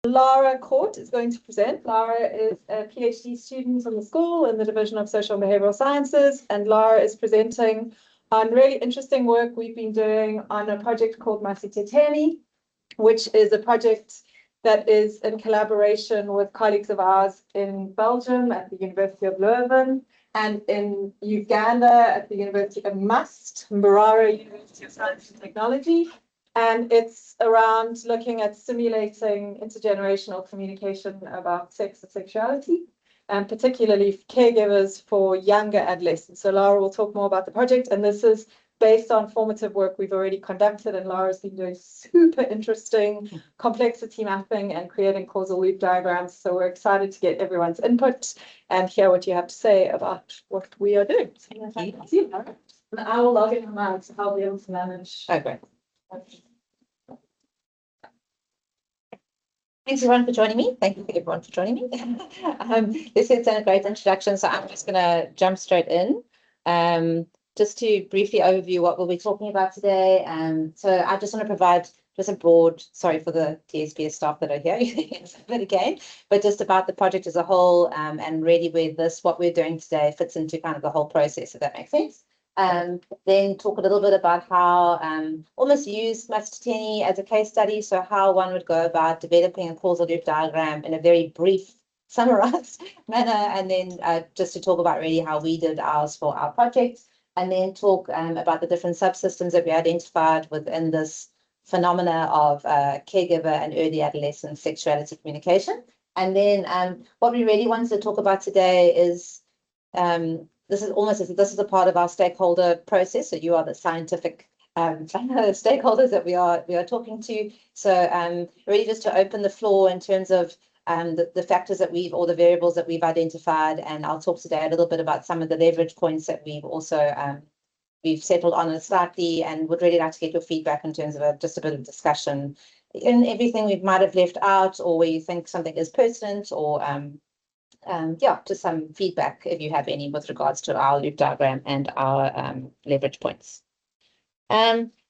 Lara Court is going to present. Lara is a PhD student in the school in the Division of Social and Behavioral Sciences, and Lara is presenting on really interesting work we've been doing on a project called Masithetheni, which is a project that is in collaboration with colleagues of ours in Belgium at the University of Leuven and in Uganda at the University of Mbarara University of Science and Technology. And it's around looking at simulating intergenerational communication about sex and sexuality, and particularly caregivers for younger adolescents. So Lara will talk more about the project, and this is based on formative work we've already conducted, and Lara's been doing super interesting complexity mapping and creating causal loop diagrams. So we're excited to get everyone's input and hear what you have to say about what we are doing. So thank you, Lara. And I will log in on mine to help be able to manage. Okay. Thanks everyone for joining me. Thank you for everyone for joining me. This is a great introduction, so I'm just going to jump straight in. Just to briefly overview what we'll be talking about today. So I just want to provide just a broad, sorry for the TSPS staff that are here, but again, but just about the project as a whole, and really where what we're doing today fits into kind of the whole process, if that makes sense. Then talk a little bit about how almost use Masithetheni as a case study, so how one would go about developing a causal loop diagram in a very brief, summarized manner, and then just to talk about really how we did ours for our project, and then talk about the different subsystems that we identified within this phenomena of caregiver and early adolescent sexuality communication. And then what we really wanted to talk about today is this is a part of our stakeholder process. So you are the scientific stakeholders that we are talking to. So really just to open the floor in terms of the factors that or the variables that we've identified, and I'll talk today a little bit about some of the leverage points that we've also we've settled on it slightly, and would really like to get your feedback in terms of just a bit of discussion in everything we might have left out, or where you think something is pertinent, or yeah, just some feedback if you have any with regards to our loop diagram and our leverage points.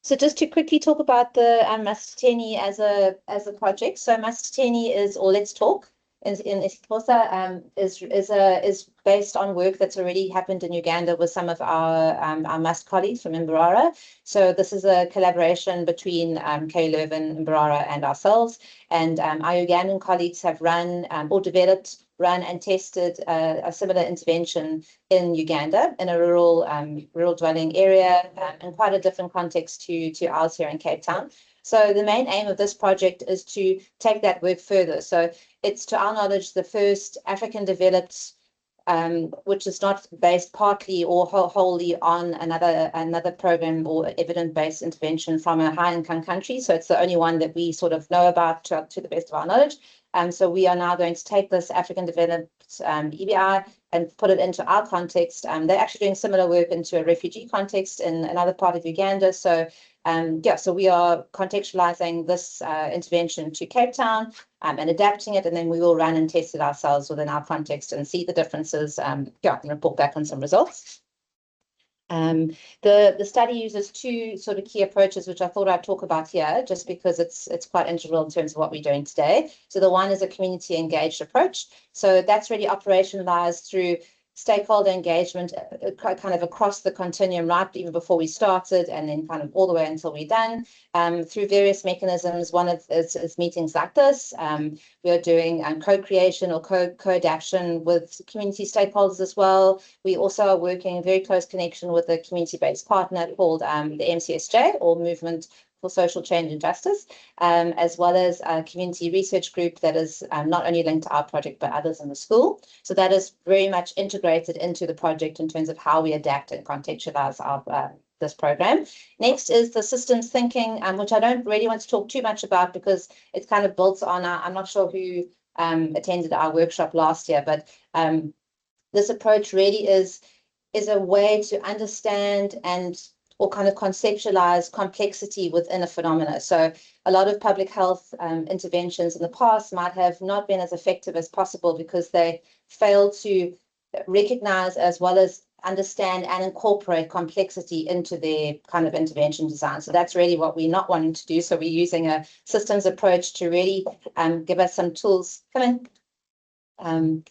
So just to quickly talk about the Masithetheni as a project. So Masithetheni is, or Let's Talk in isiXhosa, is based on work that's already happened in Uganda with some of our MUST colleagues from Mbarara. So this is a collaboration between KU Leuven, Mbarara, and ourselves. And our Ugandan colleagues have run and tested a similar intervention in Uganda in a rural dwelling area, in quite a different context to ours here in Cape Town. So the main aim of this project is to take that work further. So it's, to our knowledge, the first African developed, which is not based partly or wholly on another program or evidence-based intervention from a high-income country. So it's the only one that we sort of know about to the best of our knowledge. So we are now going to take this African developed EBI and put it into our context. They're actually doing similar work into a refugee context in another part of Uganda. So yeah, so we are contextualizing this intervention to Cape Town and adapting it, and then we will run and test it ourselves within our context and see the differences, yeah, and report back on some results. The study uses two sort of key approaches, which I thought I'd talk about here, just because it's quite integral in terms of what we're doing today. So the one is a community engaged approach. So that's really operationalized through stakeholder engagement kind of across the continuum, right, even before we started, and then kind of all the way until we're done, through various mechanisms. One is meetings like this. We are doing co-creation or co-adaption with community stakeholders as well. We also are working in very close connection with a community-based partner called the MCSJ, or Movement for Social Change and Justice, as well as a community research group that is not only linked to our project, but others in the school. So that is very much integrated into the project in terms of how we adapt and contextualize our this program. Next is the systems thinking, which I don't really want to talk too much about because it's kind of built on I'm not sure who attended our workshop last year, but this approach really is a way to understand or kind of conceptualize complexity within a phenomena. So a lot of public health interventions in the past might have not been as effective as possible because they failed to recognize as well as understand and incorporate complexity into their kind of intervention design. So that's really what we're not wanting to do. So we're using a systems approach to really give us some tools. Come in.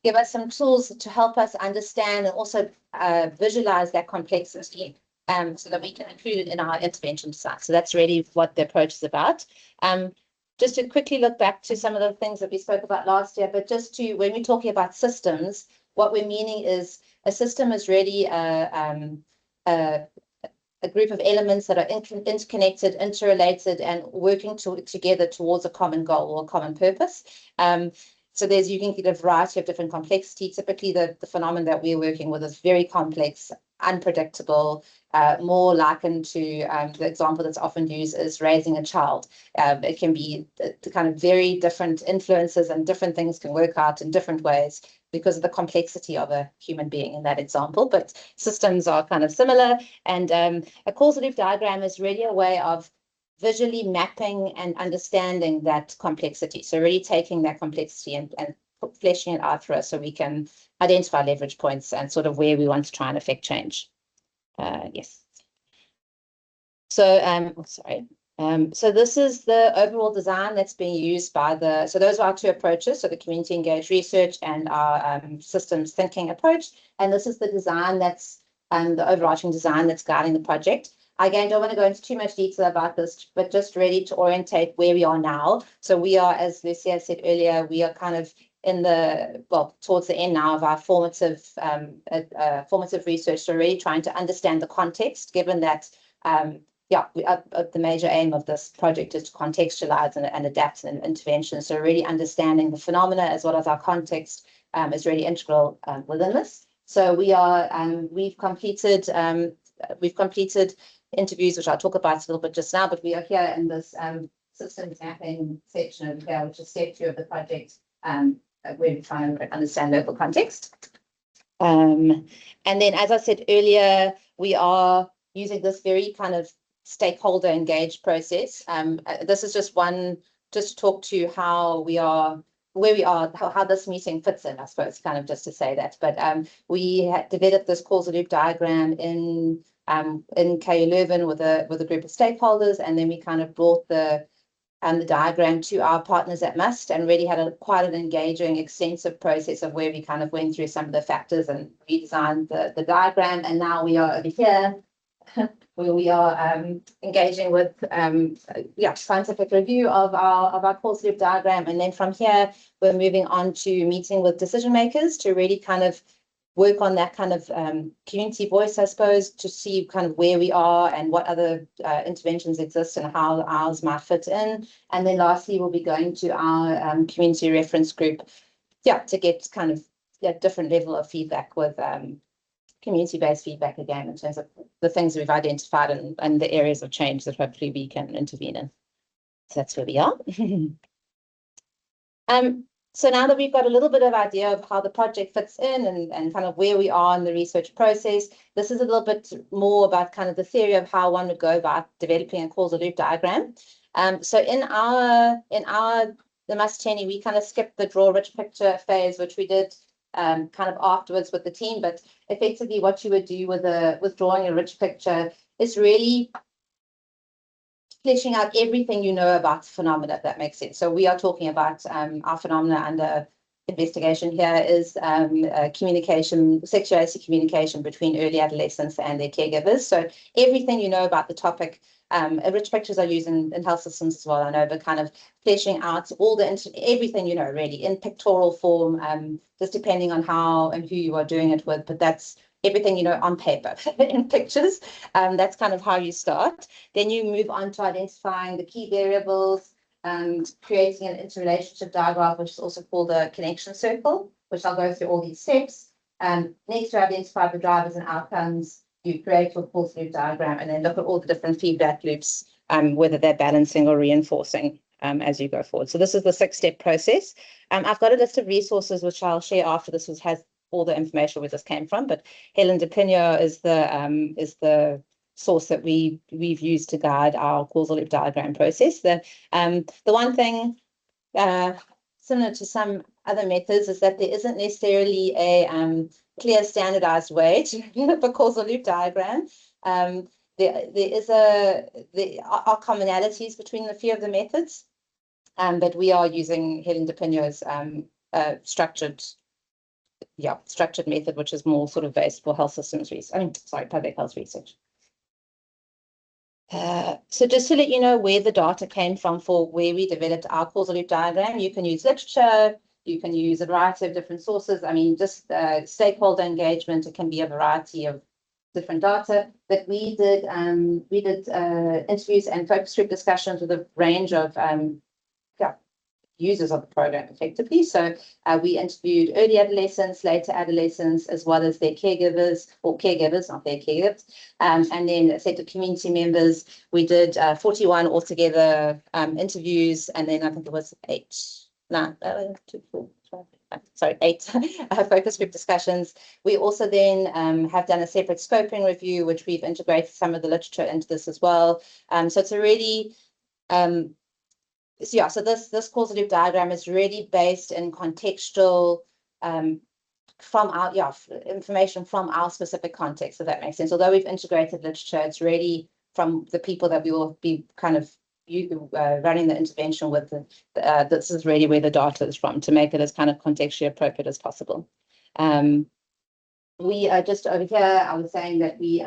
Give us some tools to help us understand and also visualize that complexity so that we can include it in our intervention design. So that's really what the approach is about. Just to quickly look back to some of the things that we spoke about last year, but just to, when we're talking about systems, what we're meaning is a system is really a group of elements that are interconnected, interrelated, and working together towards a common goal or a common purpose. So you can get a variety of different complexity. Typically, the phenomenon that we're working with is very complex, unpredictable, more likened to the example that's often used is raising a child. It can be the kind of very different influences, and different things can work out in different ways because of the complexity of a human being in that example. But systems are kind of similar. And a causal loop diagram is really a way of visually mapping and understanding that complexity. So really taking that complexity and fleshing it out for us so we can identify leverage points and sort of where we want to try and affect change. Yes. So, sorry. So this is the overall design that's being used by so those are our two approaches, so the community engaged research and our systems thinking approach. And this is the design that's the overarching design that's guiding the project. Again, don't want to go into too much detail about this, but just really to orientate where we are now. So we are, as Lucia said earlier, we are kind of in towards the end now of our formative research. So really trying to understand the context, given that, the major aim of this project is to contextualize and adapt an intervention. So really understanding the phenomena as well as our context is really integral within this. So we've completed interviews, which I'll talk about a little bit just now, but we are here in this systems mapping section over here, which is step 2 of the project, where we try and understand local context. And then, as I said earlier, we are using this very kind of stakeholder engaged process. This is just to talk to how we are, where we are, how this meeting fits in, I suppose, kind of just to say that. But we had developed this causal loop diagram in KU Leuven with a group of stakeholders, and then we kind of brought the diagram to our partners at MUST and really had quite an engaging, extensive process of where we kind of went through some of the factors and redesigned the diagram. And now we are over here where we are engaging with scientific review of our causal loop diagram. And then from here, we're moving on to meeting with decision makers to really kind of work on that kind of community voice, I suppose, to see kind of where we are and what other interventions exist and how ours might fit in. And then lastly, we'll be going to our community reference group, to get kind of a different level of feedback with community-based feedback again in terms of the things we've identified and the areas of change that hopefully we can intervene in. So that's where we are. So now that we've got a little bit of idea of how the project fits in and kind of where we are in the research process, this is a little bit more about kind of the theory of how one would go about developing a causal loop diagram. So in the Masithetheni, we kind of skipped the draw rich picture phase, which we did kind of afterwards with the team. But effectively what you would do with drawing a rich picture is really fleshing out everything you know about phenomena, if that makes sense. So we are talking about our phenomena under investigation here is communication, sexuality communication between early adolescents and their caregivers. So everything you know about the topic, rich pictures are used in health systems as well, I know, but kind of fleshing out everything you know, really, in pictorial form, just depending on how and who you are doing it with, but that's everything you know on paper in pictures. That's kind of how you start. Then you move on to identifying the key variables and creating an interrelationship diagram, which is also called a connection circle, which I'll go through all these steps. Next, to identify the drivers and outcomes, you create your causal loop diagram and then look at all the different feedback loops, whether they're balancing or reinforcing as you go forward. So this is the 6-step process. I've got a list of resources which I'll share after this, which has all the information where this came from, but Helen de Pino is the source that we've used to guide our causal loop diagram process. The one thing similar to some other methods is that there isn't necessarily a clear standardized way to develop a causal loop diagram. There are commonalities between a few of the methods, but we are using Helen de Pinho's structured method, which is more sort of based for health systems research. Public health research. So just to let you know where the data came from for where we developed our causal loop diagram, you can use literature, you can use a variety of different sources. I mean, just stakeholder engagement, it can be a variety of different data. But we did interviews and focus group discussions with a range of users of the program effectively. So we interviewed early adolescents, later adolescents, as well as their caregivers, or caregivers, not their caregivers, and then a set of community members. We did 41 altogether interviews, and then I think it was 8 focus group discussions. We also then have done a separate scoping review, which we've integrated some of the literature into this as well. So it's a really so this causal loop diagram is really based in contextual from our information from our specific context, if that makes sense. Although we've integrated literature, it's really from the people that we will be kind of running the intervention with. This is really where the data is from, to make it as kind of contextually appropriate as possible. We are just over here, I was saying that we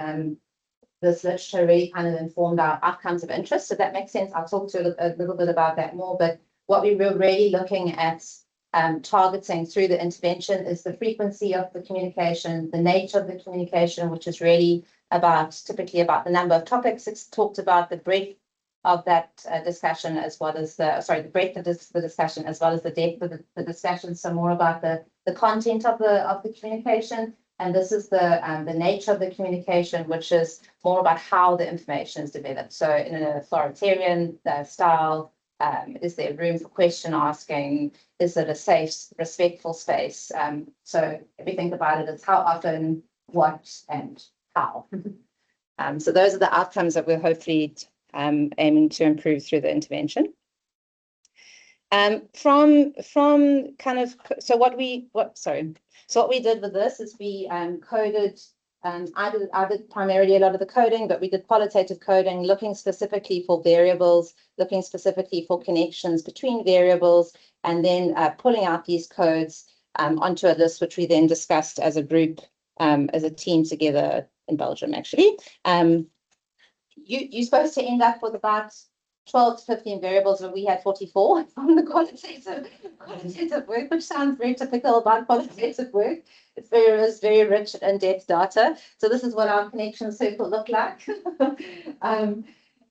this literature really kind of informed our outcomes of interest. So that makes sense. I'll talk to you a little bit about that more. But what we were really looking at targeting through the intervention is the frequency of the communication, the nature of the communication, which is really typically about the number of topics it's talked about, the breadth of that discussion, as well as the breadth of the discussion, as well as the depth of the discussion. So more about the content of the communication. And this is the nature of the communication, which is more about how the information is developed. So in an authoritarian style, is there room for question asking? Is it a safe, respectful space? So if we think about it, it's how often, what, and how. So those are the outcomes that we're hopefully aiming to improve through the intervention. So what we did with this is we coded, I did primarily a lot of the coding, but we did qualitative coding, looking specifically for variables, looking specifically for connections between variables, and then pulling out these codes onto a list, which we then discussed as a group, as a team together in Belgium, actually. You're supposed to end up with about 12 to 15 variables, but we had 44 from the qualitative work, which sounds very typical about qualitative work. It's very rich and in-depth data. So this is what our connection circle looked like. And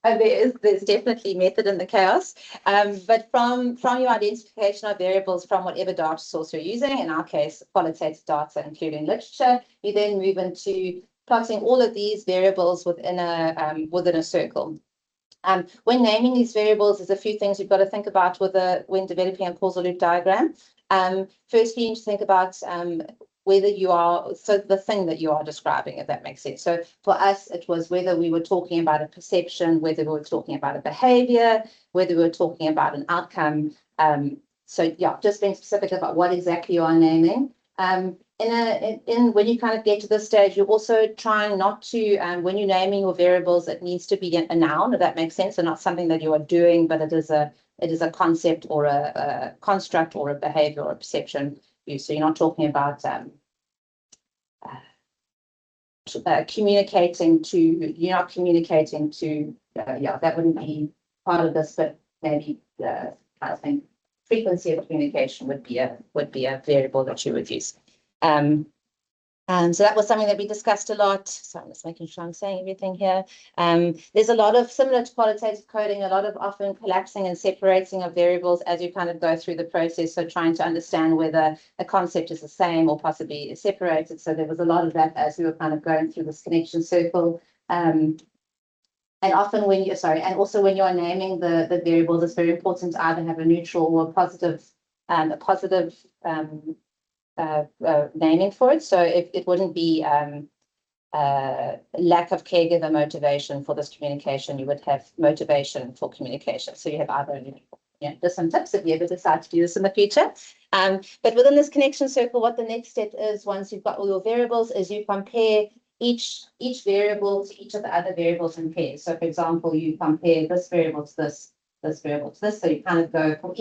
there's definitely method in the chaos. But from your identification of variables from whatever data source you're using, in our case, qualitative data, including literature, you then move into plotting all of these variables within a circle. When naming these variables, there's a few things you've got to think about when developing a causal loop diagram. Firstly, you need to think about whether you are, so the thing that you are describing, if that makes sense. So for us, it was whether we were talking about a perception, whether we were talking about a behavior, whether we were talking about an outcome. So yeah, just being specific about what exactly you are naming. When you kind of get to this stage, you're also trying not to, when you're naming your variables, it needs to be a noun, if that makes sense, so not something that you are doing, but it is a concept or a construct or a behavior or a perception. So you're not talking about communicating to, you're not communicating to, that wouldn't be part of this, but maybe I think frequency of communication would be a variable that you would use. So that was something that we discussed a lot. So I'm just making sure I'm saying everything here. There's a lot of, similar to qualitative coding, a lot of often collapsing and separating of variables as you kind of go through the process. So trying to understand whether a concept is the same or possibly separated. So there was a lot of that as we were kind of going through this connection circle. And often when you're, and also when you're naming the variables, it's very important to either have a neutral or a positive naming for it. So if it wouldn't be lack of caregiver motivation for this communication, you would have motivation for communication. So you have either a just some tips if you ever decide to do this in the future. But within this connection circle, what the next step is, once you've got all your variables, is you compare each variable to each of the other variables in pairs. So for example, you compare this variable to this variable to this. So you kind of go from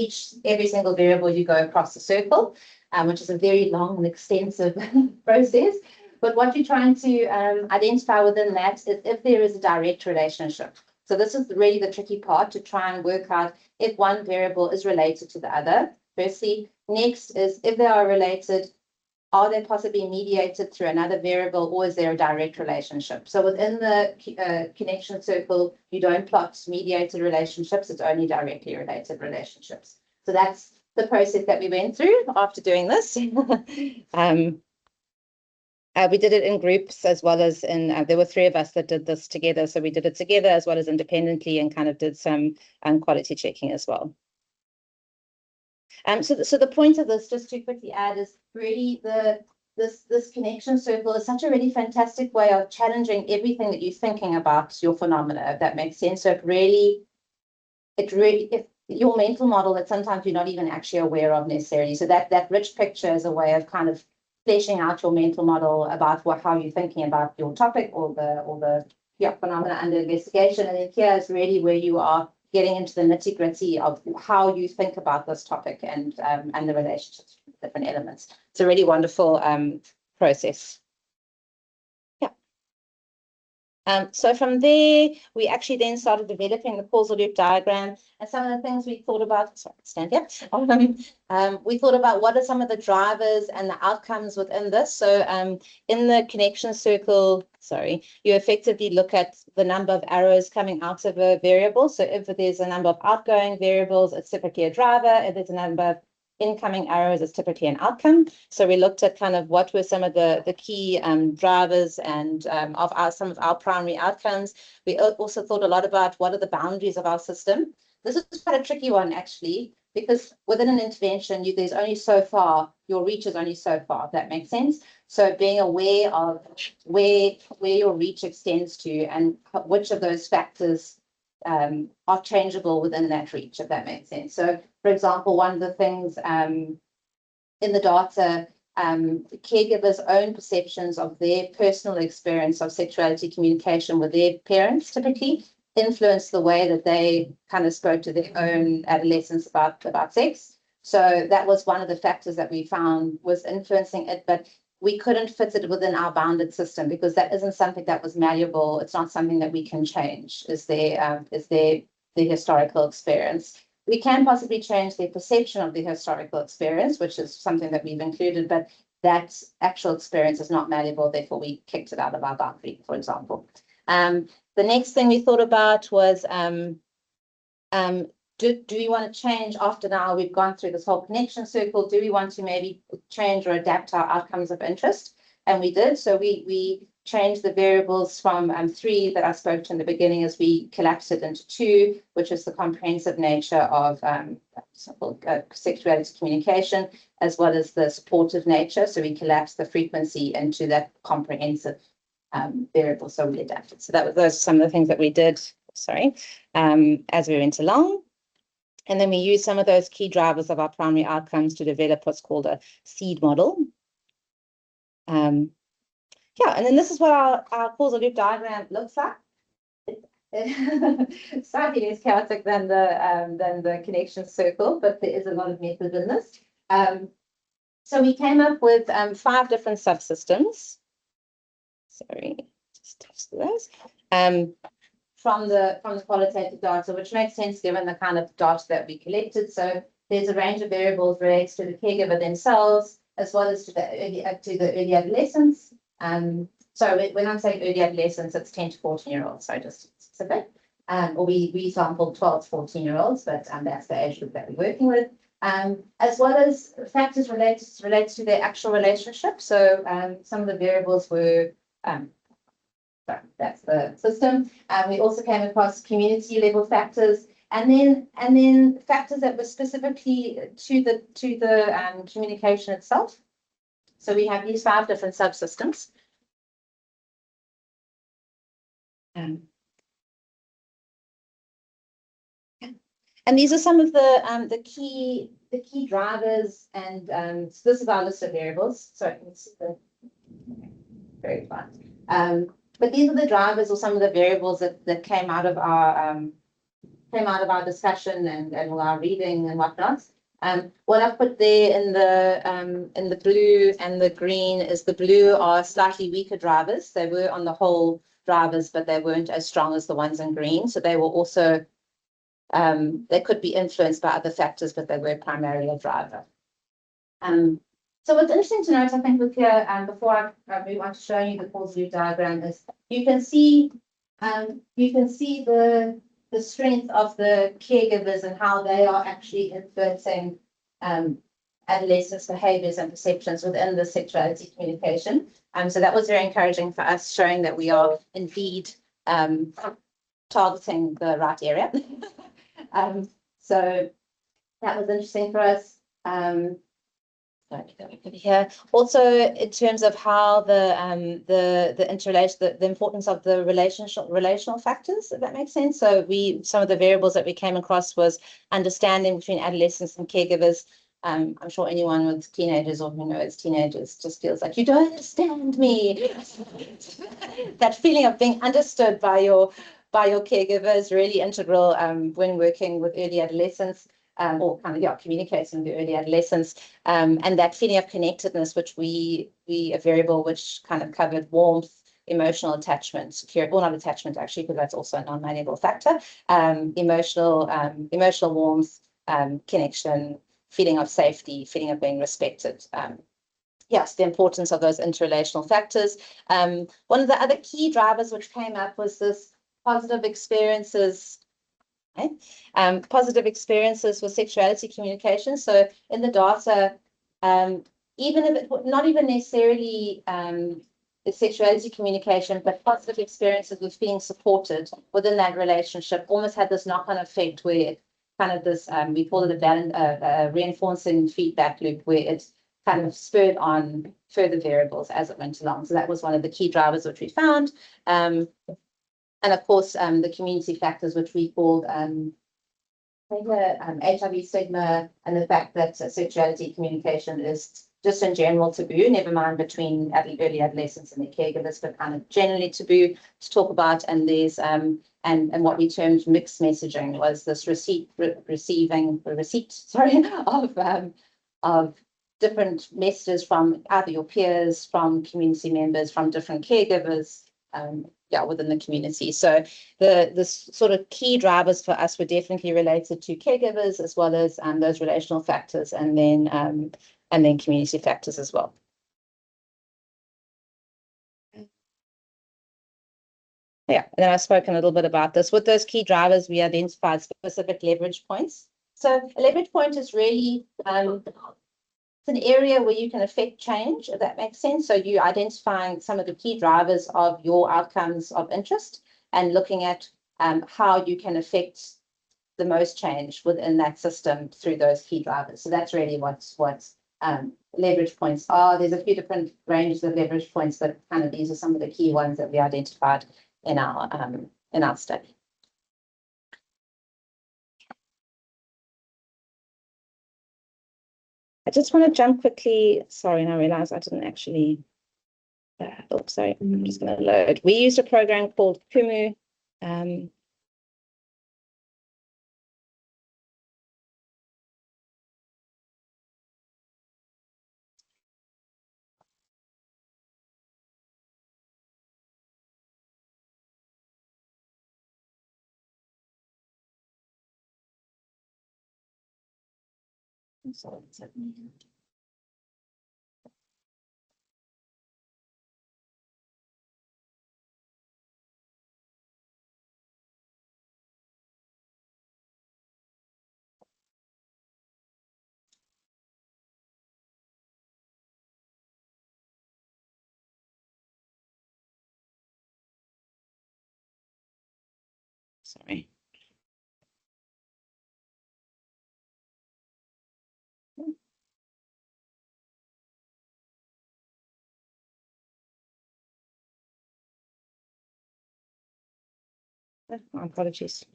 every single variable, you go across the circle, which is a very long and extensive process. But what you're trying to identify within that is if there is a direct relationship. So this is really the tricky part, to try and work out if one variable is related to the other. Firstly, next is if they are related, are they possibly mediated through another variable, or is there a direct relationship? So within the connection circle, you don't plot mediated relationships, it's only directly related relationships. So that's the process that we went through after doing this. We did it in groups as well as in, there were 3 of us that did this together. So we did it together as well as independently, and kind of did some quality checking as well. So the point of this, just to quickly add, is really this connection circle is such a really fantastic way of challenging everything that you're thinking about your phenomena, if that makes sense. So if your mental model that sometimes you're not even actually aware of necessarily. So that rich picture is a way of kind of fleshing out your mental model about how you're thinking about your topic or the phenomena under investigation. And then here is really where you are getting into the nitty-gritty of how you think about this topic and the relationships with different elements. It's a really wonderful process. So from there, we actually then started developing the causal loop diagram, and some of the things we thought about, sorry, stand here. We thought about what are some of the drivers and the outcomes within this. So in the connection circle, you effectively look at the number of arrows coming out of a variable. So if there's a number of outgoing variables, it's typically a driver. If there's a number of incoming arrows, is typically an outcome. So we looked at kind of what were some of the key drivers and some of our primary outcomes. We also thought a lot about what are the boundaries of our system. This is quite a tricky one, actually, because within an intervention, there's only so far, your reach is only so far, if that makes sense. So being aware of where your reach extends to and which of those factors are changeable within that reach, if that makes sense. So, for example, one of the things in the data, caregivers' own perceptions of their personal experience of sexuality communication with their parents typically influence the way that they kind of spoke to their own adolescents about sex. So that was one of the factors that we found was influencing it, but we couldn't fit it within our bounded system because that isn't something that was malleable. It's not something that we can change, is their historical experience. We can possibly change their perception of the historical experience, which is something that we've included, but that actual experience is not malleable, therefore we kicked it out of our boundary, for example. The next thing we thought about was, do we want to change after now we've gone through this whole connection circle? Do we want to maybe change or adapt our outcomes of interest? And we did. So we changed the variables from 3 that I spoke to in the beginning as we collapsed it into 2, which is the comprehensive nature of sexuality communication, as well as the supportive nature. So we collapsed the frequency into that comprehensive variable. So we adapted. So those are some of the things that we did, as we went along. And then we use some of those key drivers of our primary outcomes to develop what's called a seed model. And then this is what our causal loop diagram looks like. It's slightly less chaotic than the connection circle, but there is a lot of method in this. So we came up with 5 different subsystems. Sorry, just test those. From the qualitative data, which makes sense given the kind of data that we collected. So there's a range of variables related to the caregiver themselves, as well as to the early adolescents. So when I'm saying early adolescents, it's 10 to 14-year-olds, so just specific. Or we sampled 12 to 14-year-olds, but that's the age group that we're working with. As well as factors related to their actual relationship. So some of the variables were that's the system. We also came across community level factors, and then factors that were specifically to the communication itself. So we have these 5 different subsystems. And these are some of the key drivers, and so this is our list of variables. So I can see the very fine. But these are the drivers or some of the variables that came out of our discussion and all our reading and whatnot. What I've put there in the blue and the green is the blue are slightly weaker drivers. They were on the whole drivers, but they weren't as strong as the ones in green. So they were also they could be influenced by other factors, but they were primarily a driver. So what's interesting to note, I think, with here, before I move on to showing you the causal loop diagram, is you can see the strength of the caregivers and how they are actually influencing adolescents' behaviors and perceptions within the sexuality communication. So that was very encouraging for us, showing that we are indeed targeting the right area. So that was interesting for us. Here. Also, in terms of how the interrelation, the importance of the relational factors, if that makes sense. So some of the variables that we came across was understanding between adolescents and caregivers. I'm sure anyone with teenagers or who knows teenagers just feels like you don't understand me. That feeling of being understood by your caregiver is really integral when working with early adolescents. Or kind of communicating with the early adolescents, and that feeling of connectedness, which we a variable which kind of covered warmth, emotional attachment, security, well, not attachment actually, because that's also a non-malleable factor. Emotional warmth, connection, feeling of safety, feeling of being respected. Yes, the importance of those interrelational factors. One of the other key drivers which came up was this positive experiences. Okay. Positive experiences with sexuality communication. So in the data, even if it not even necessarily the sexuality communication, but positive experiences with being supported within that relationship almost had this knock-on effect where kind of this, we call it a reinforcing feedback loop, where it kind of spurred on further variables as it went along. So that was one of the key drivers which we found. And of course, the community factors, which we called HIV stigma, and the fact that sexuality communication is just in general taboo, never mind between early adolescents and their caregivers, but kind of generally taboo to talk about. And there's and what we termed mixed messaging was this receipt of different messages from either your peers, from community members, from different caregivers. Within the community. So the sort of key drivers for us were definitely related to caregivers, as well as those relational factors, and then community factors as well. Yeah, and then I've spoken a little bit about this. With those key drivers, we identified specific leverage points. So a leverage point is really it's an area where you can affect change, if that makes sense. So you're identifying some of the key drivers of your outcomes of interest and looking at how you can affect the most change within that system through those key drivers. So that's really what leverage points are. There's a few different ranges of leverage points, but kind of these are some of the key ones that we identified in our study. I just want to jump quickly. Sorry, and I realized I didn't actually. Sorry, I'm just going to load. We used a program called Kumu. Sorry. Apologies.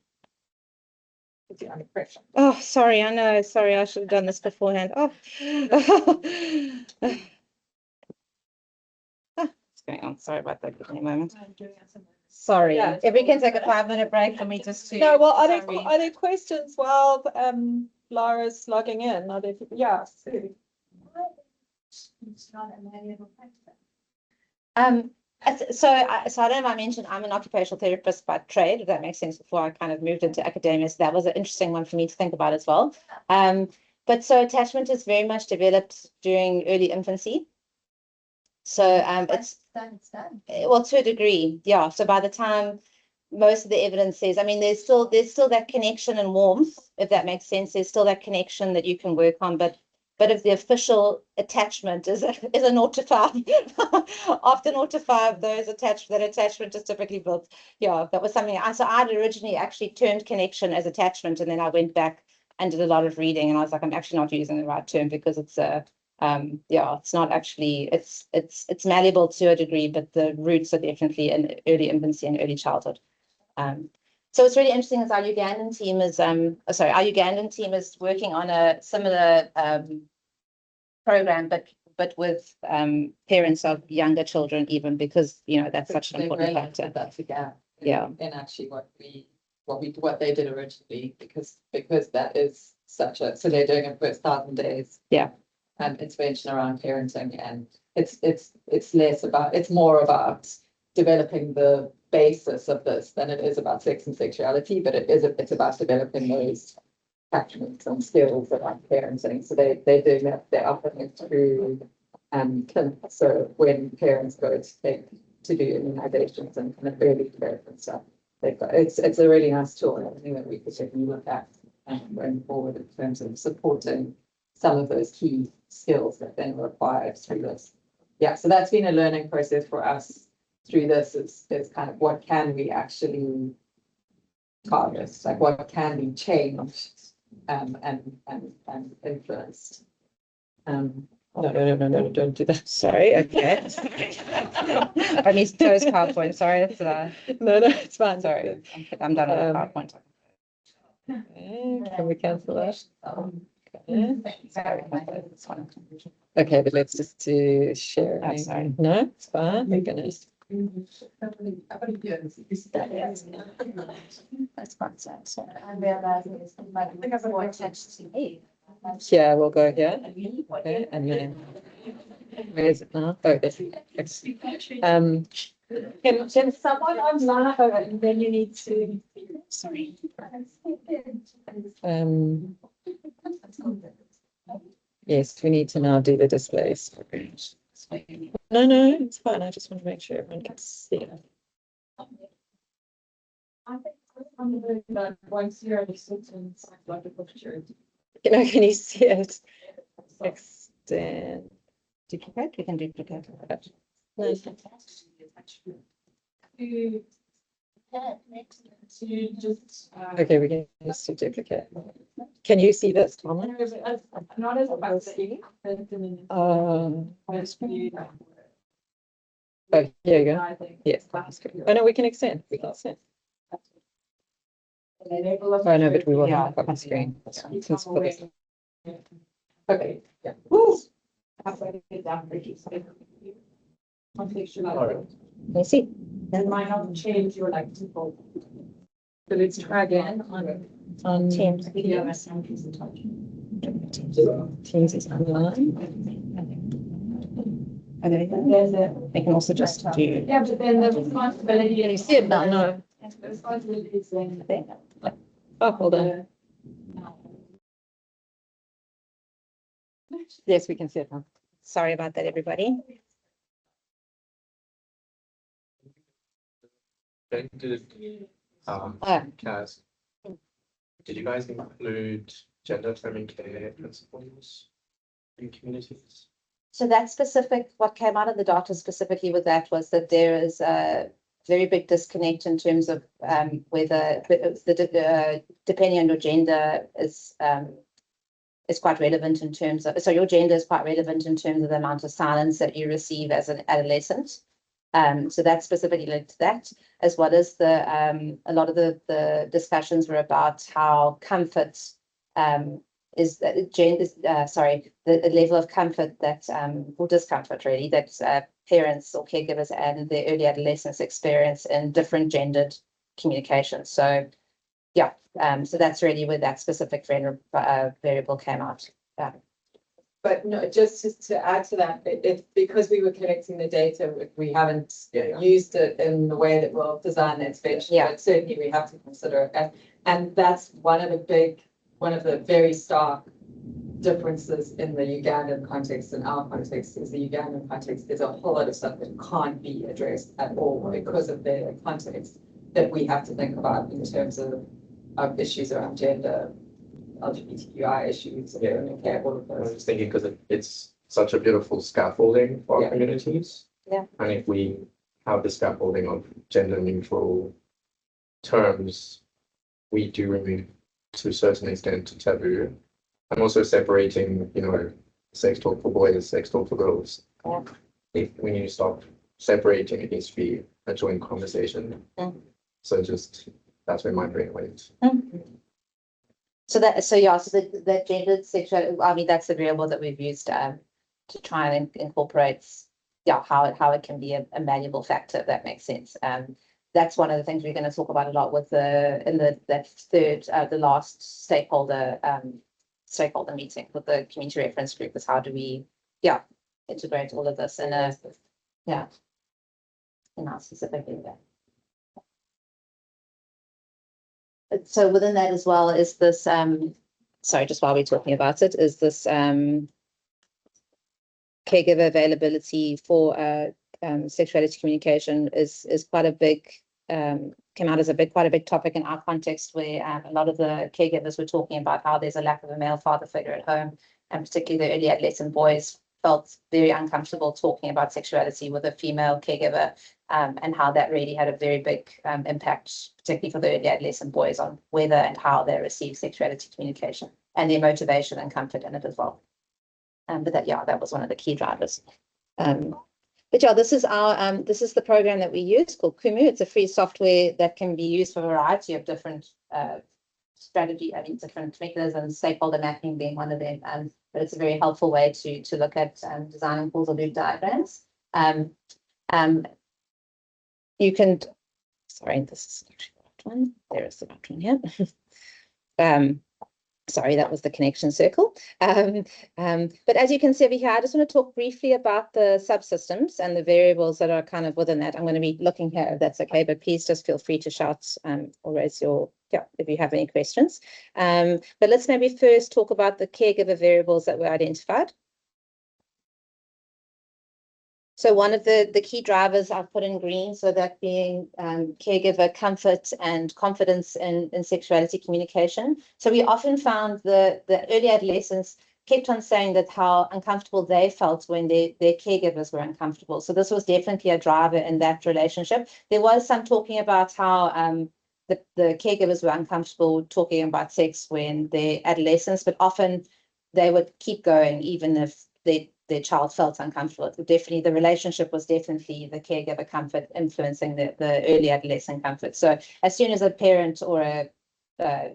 Put you under pressure. Oh, sorry, I know. Sorry, I should have done this beforehand. Oh, what's going on? Sorry about that. Give me a moment. Sorry. Yeah. If we can take a 5-minute break for me just to. No, well, are Sorry. there questions while Lara's logging in? Are there? Yeah. Sue. So I don't know if I mentioned I'm an occupational therapist by trade, if that makes sense, before I kind of moved into academia. So that was an interesting one for me to think about as well. But so attachment is very much developed during early infancy. So it's well, to a degree, yeah. So by the time most of the evidence says, I mean, there's still that connection and warmth, if that makes sense. There's still that connection that you can work on, but if the official attachment is a 0 to 5, after 0 to 5, that attachment is typically built. Yeah, that was something. So I'd originally actually termed connection as attachment, and then I went back and did a lot of reading, and I was like, I'm actually not using the right term because it's a it's not actually, it's malleable to a degree, but the roots are definitely in early infancy and early childhood. So it's really interesting as our Ugandan team is working on a similar program, but with parents of younger children, even because that's such an important factor. That's a gap. Yeah. And actually what they did originally, because that is such a, so they're doing it for 1,000 days. Yeah. Intervention around parenting, and it's more about developing the basis of this than it is about sex and sexuality, but it's about developing those attachments and skills around parenting. So they're doing that, they're offering it through clinics. So when parents go to do immunizations and kind of early care and stuff, it's a really nice tool, and I think that we could certainly look at going forward in terms of supporting some of those key skills that then are required through this. Yeah, so that's been a learning process for us through this. Is kind of what can we actually target, like what can be changed and influenced. No, don't do that. Sorry, okay. I need to close PowerPoint. Sorry, that's No, it's fine. sorry. I'm done with the PowerPoint. Okay, can we cancel that? Sorry, this one. Okay, but let's just do share. Oh, sorry. No, it's fine. We're gonna. That's quite sad. So I'm realizing it's like more attached to me. Yeah, we'll go here. Okay, and then where is it now? Oh, there. Can someone online? Oh, and then you need to. Sorry. Yes, we need to now do the displays. No, it's fine. I just want to make sure everyone can see it. I think once you're at a certain psychological maturity. Can you see it? Extend. Duplicate? We can duplicate. No. Okay, we can just do duplicate. Can you see this, Tom? Not as about see. Oh, here you go. Yes. Oh no, we can extend. We can extend. Oh no, but we will have a screen. Since for this. Okay. Yeah. Woo. Can you see? That might not change your like default. But let's try again on Teams. Teams is online. They can also just do. Yeah, but then the responsibility. Can you see it now? No. The responsibility is then. Oh, hold on. Yes, we can see it now. Sorry about that, everybody. Cast. Did you guys include gender affirming care principles in communities? So that specific, what came out of the data specifically with that was that there is a very big disconnect in terms of whether depending on your gender is quite relevant in terms of, so your gender is quite relevant in terms of the amount of silence that you receive as an adolescent. So that's specifically linked to that, as well as a lot of the discussions were about how comfort is the level of comfort that or discomfort really that parents or caregivers and their early adolescence experience in different gendered communications. So yeah, so that's really where that specific variable came out. But no, just to add to that, it's because we were collecting the data, we haven't used it in the way that we'll design that spreadsheet. Yeah. But certainly we have to consider it. And that's one of the very stark differences in the Ugandan context and our context is the Ugandan context. There's a whole lot of stuff that can't be addressed at all because of their context that we have to think about in terms of issues around gender, LGBTQI issues, and care, all of I was those. just thinking because it's such a beautiful scaffolding for our communities. Yeah. And if we have the scaffolding of gender neutral terms, we do remove to a certain extent taboo. And also separating, sex talk for boys, sex talk for girls. Yeah. If we need to stop separating, it needs to be a joint conversation. Mm. So that's where my brain went. So the gendered sexuality, I mean, that's the variable that we've used to try and incorporate, how it can be a malleable factor, if that makes sense. That's one of the things we're going to talk about a lot with the last stakeholder meeting with the community reference group is how do we integrate all of this in our specific area. So within that as well is this, just while we're talking about it, is this caregiver availability for sexuality communication is quite a big, came out as quite a big topic in our context where a lot of the caregivers were talking about how there's a lack of a male father figure at home, and particularly the early adolescent boys felt very uncomfortable talking about sexuality with a female caregiver, and how that really had a very big impact, particularly for the early adolescent boys, on whether and how they receive sexuality communication and their motivation and comfort in it as well. But that was one of the key drivers. This is the program that we use called Kumu. It's a free software that can be used for a variety of different different mechanisms, stakeholder mapping being one of them. But it's a very helpful way to look at designing causal loop diagrams. You can, sorry, this is actually the right one. There is the right one here. Sorry, that was the connection circle. But as you can see over here, I just want to talk briefly about the subsystems and the variables that are kind of within that. I'm going to be looking here if that's okay, but please just feel free to shout or raise your, if you have any questions. But let's maybe first talk about the caregiver variables that were identified. So one of the key drivers I've put in green, so that being caregiver comfort and confidence in sexuality communication. So we often found the early adolescents kept on saying that how uncomfortable they felt when their caregivers were uncomfortable. So this was definitely a driver in that relationship. There was some talking about how the caregivers were uncomfortable talking about sex when they're adolescents, but often they would keep going even if their child felt uncomfortable. Definitely, the relationship was definitely the caregiver comfort influencing the early adolescent comfort. So as soon as a parent or a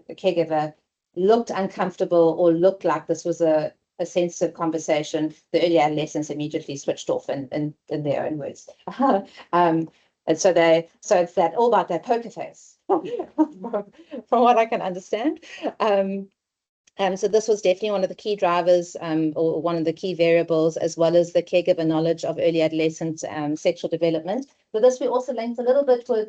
caregiver looked uncomfortable or looked like this was a sensitive conversation, the early adolescents immediately switched off in their own words. And so it's that all about that poker face, from what I can understand. So this was definitely one of the key drivers, or one of the key variables, as well as the caregiver knowledge of early adolescent sexual development. But this we also linked a little bit with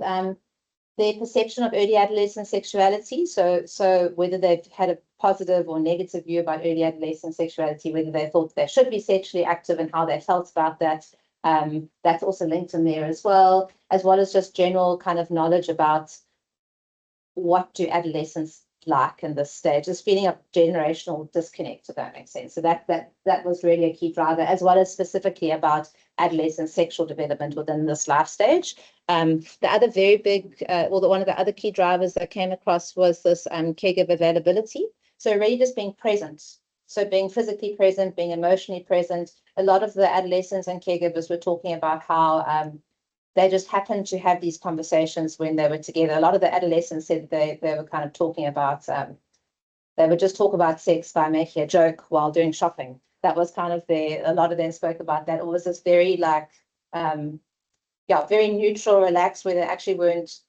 their perception of early adolescent sexuality. So whether they've had a positive or negative view about early adolescent sexuality, whether they thought they should be sexually active and how they felt about that. That's also linked in there as well as just general kind of knowledge about what do adolescents like in this stage, this feeling of generational disconnect, if that makes sense. So that was really a key driver, as well as specifically about adolescent sexual development within this life stage. The other very big, one of the other key drivers that came across was this caregiver availability. So really just being present. So being physically present, being emotionally present. A lot of the adolescents and caregivers were talking about how they just happened to have these conversations when they were together. A lot of the adolescents said they were kind of talking about, they would just talk about sex by making a joke while doing shopping. That was kind of a lot of them spoke about that. It was this very like, very neutral, relaxed, where they actually weren't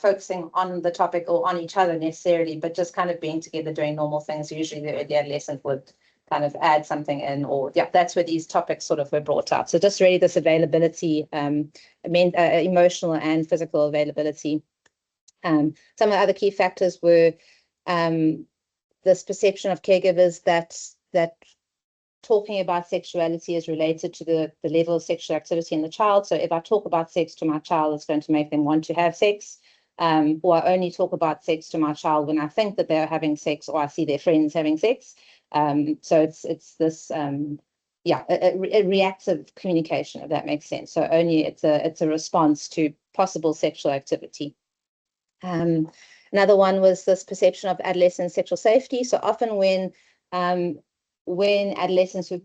focusing on the topic or on each other necessarily, but just kind of being together doing normal things. Usually the adolescent would kind of add something in, or that's where these topics sort of were brought out. So just really this availability, emotional and physical availability. Some of the other key factors were this perception of caregivers that talking about sexuality is related to the level of sexual activity in the child. So if I talk about sex to my child, it's going to make them want to have sex. Or I only talk about sex to my child when I think that they're having sex, or I see their friends having sex. So it's this a reactive communication, if that makes sense. So only it's a response to possible sexual activity. Another one was this perception of adolescent sexual safety. So often when adolescents were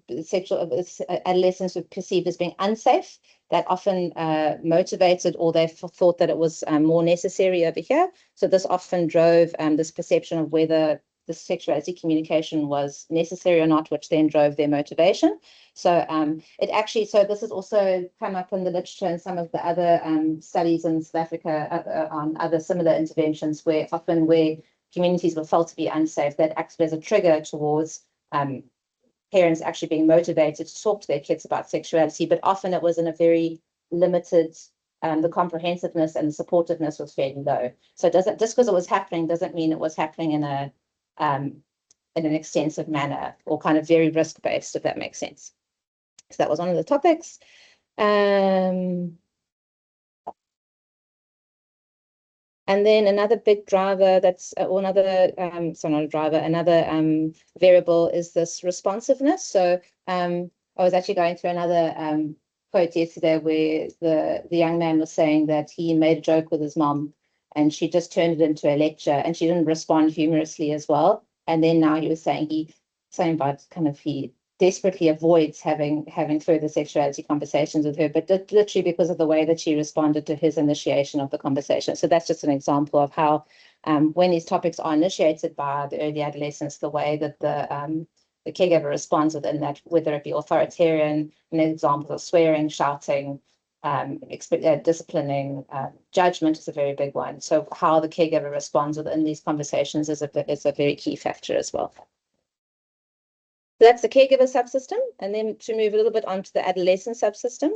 perceived as being unsafe, that often motivated, or they thought that it was more necessary over here. So this often drove this perception of whether the sexuality communication was necessary or not, which then drove their motivation. So so this has also come up in the literature and some of the other studies in South Africa on other similar interventions, where often where communities were felt to be unsafe, that acted as a trigger towards parents actually being motivated to talk to their kids about sexuality, but often it was in a very limited, the comprehensiveness and the supportiveness was fairly low. So just because it was happening doesn't mean it was happening in an extensive manner, or kind of very risk-based, if that makes sense. So that was one of the topics. And then another big driver another variable is this responsiveness. So I was actually going through another quote yesterday where the young man was saying that he made a joke with his mom and she just turned it into a lecture, and she didn't respond humorously as well. And then now he was saying about kind of he desperately avoids having further sexuality conversations with her, but literally because of the way that she responded to his initiation of the conversation. So that's just an example of how when these topics are initiated by the early adolescents, the way that the caregiver responds within that, whether it be authoritarian, and examples of swearing, shouting, disciplining, judgment is a very big one. So how the caregiver responds within these conversations is a very key factor as well. So that's the caregiver subsystem. And then to move a little bit onto the adolescent subsystem,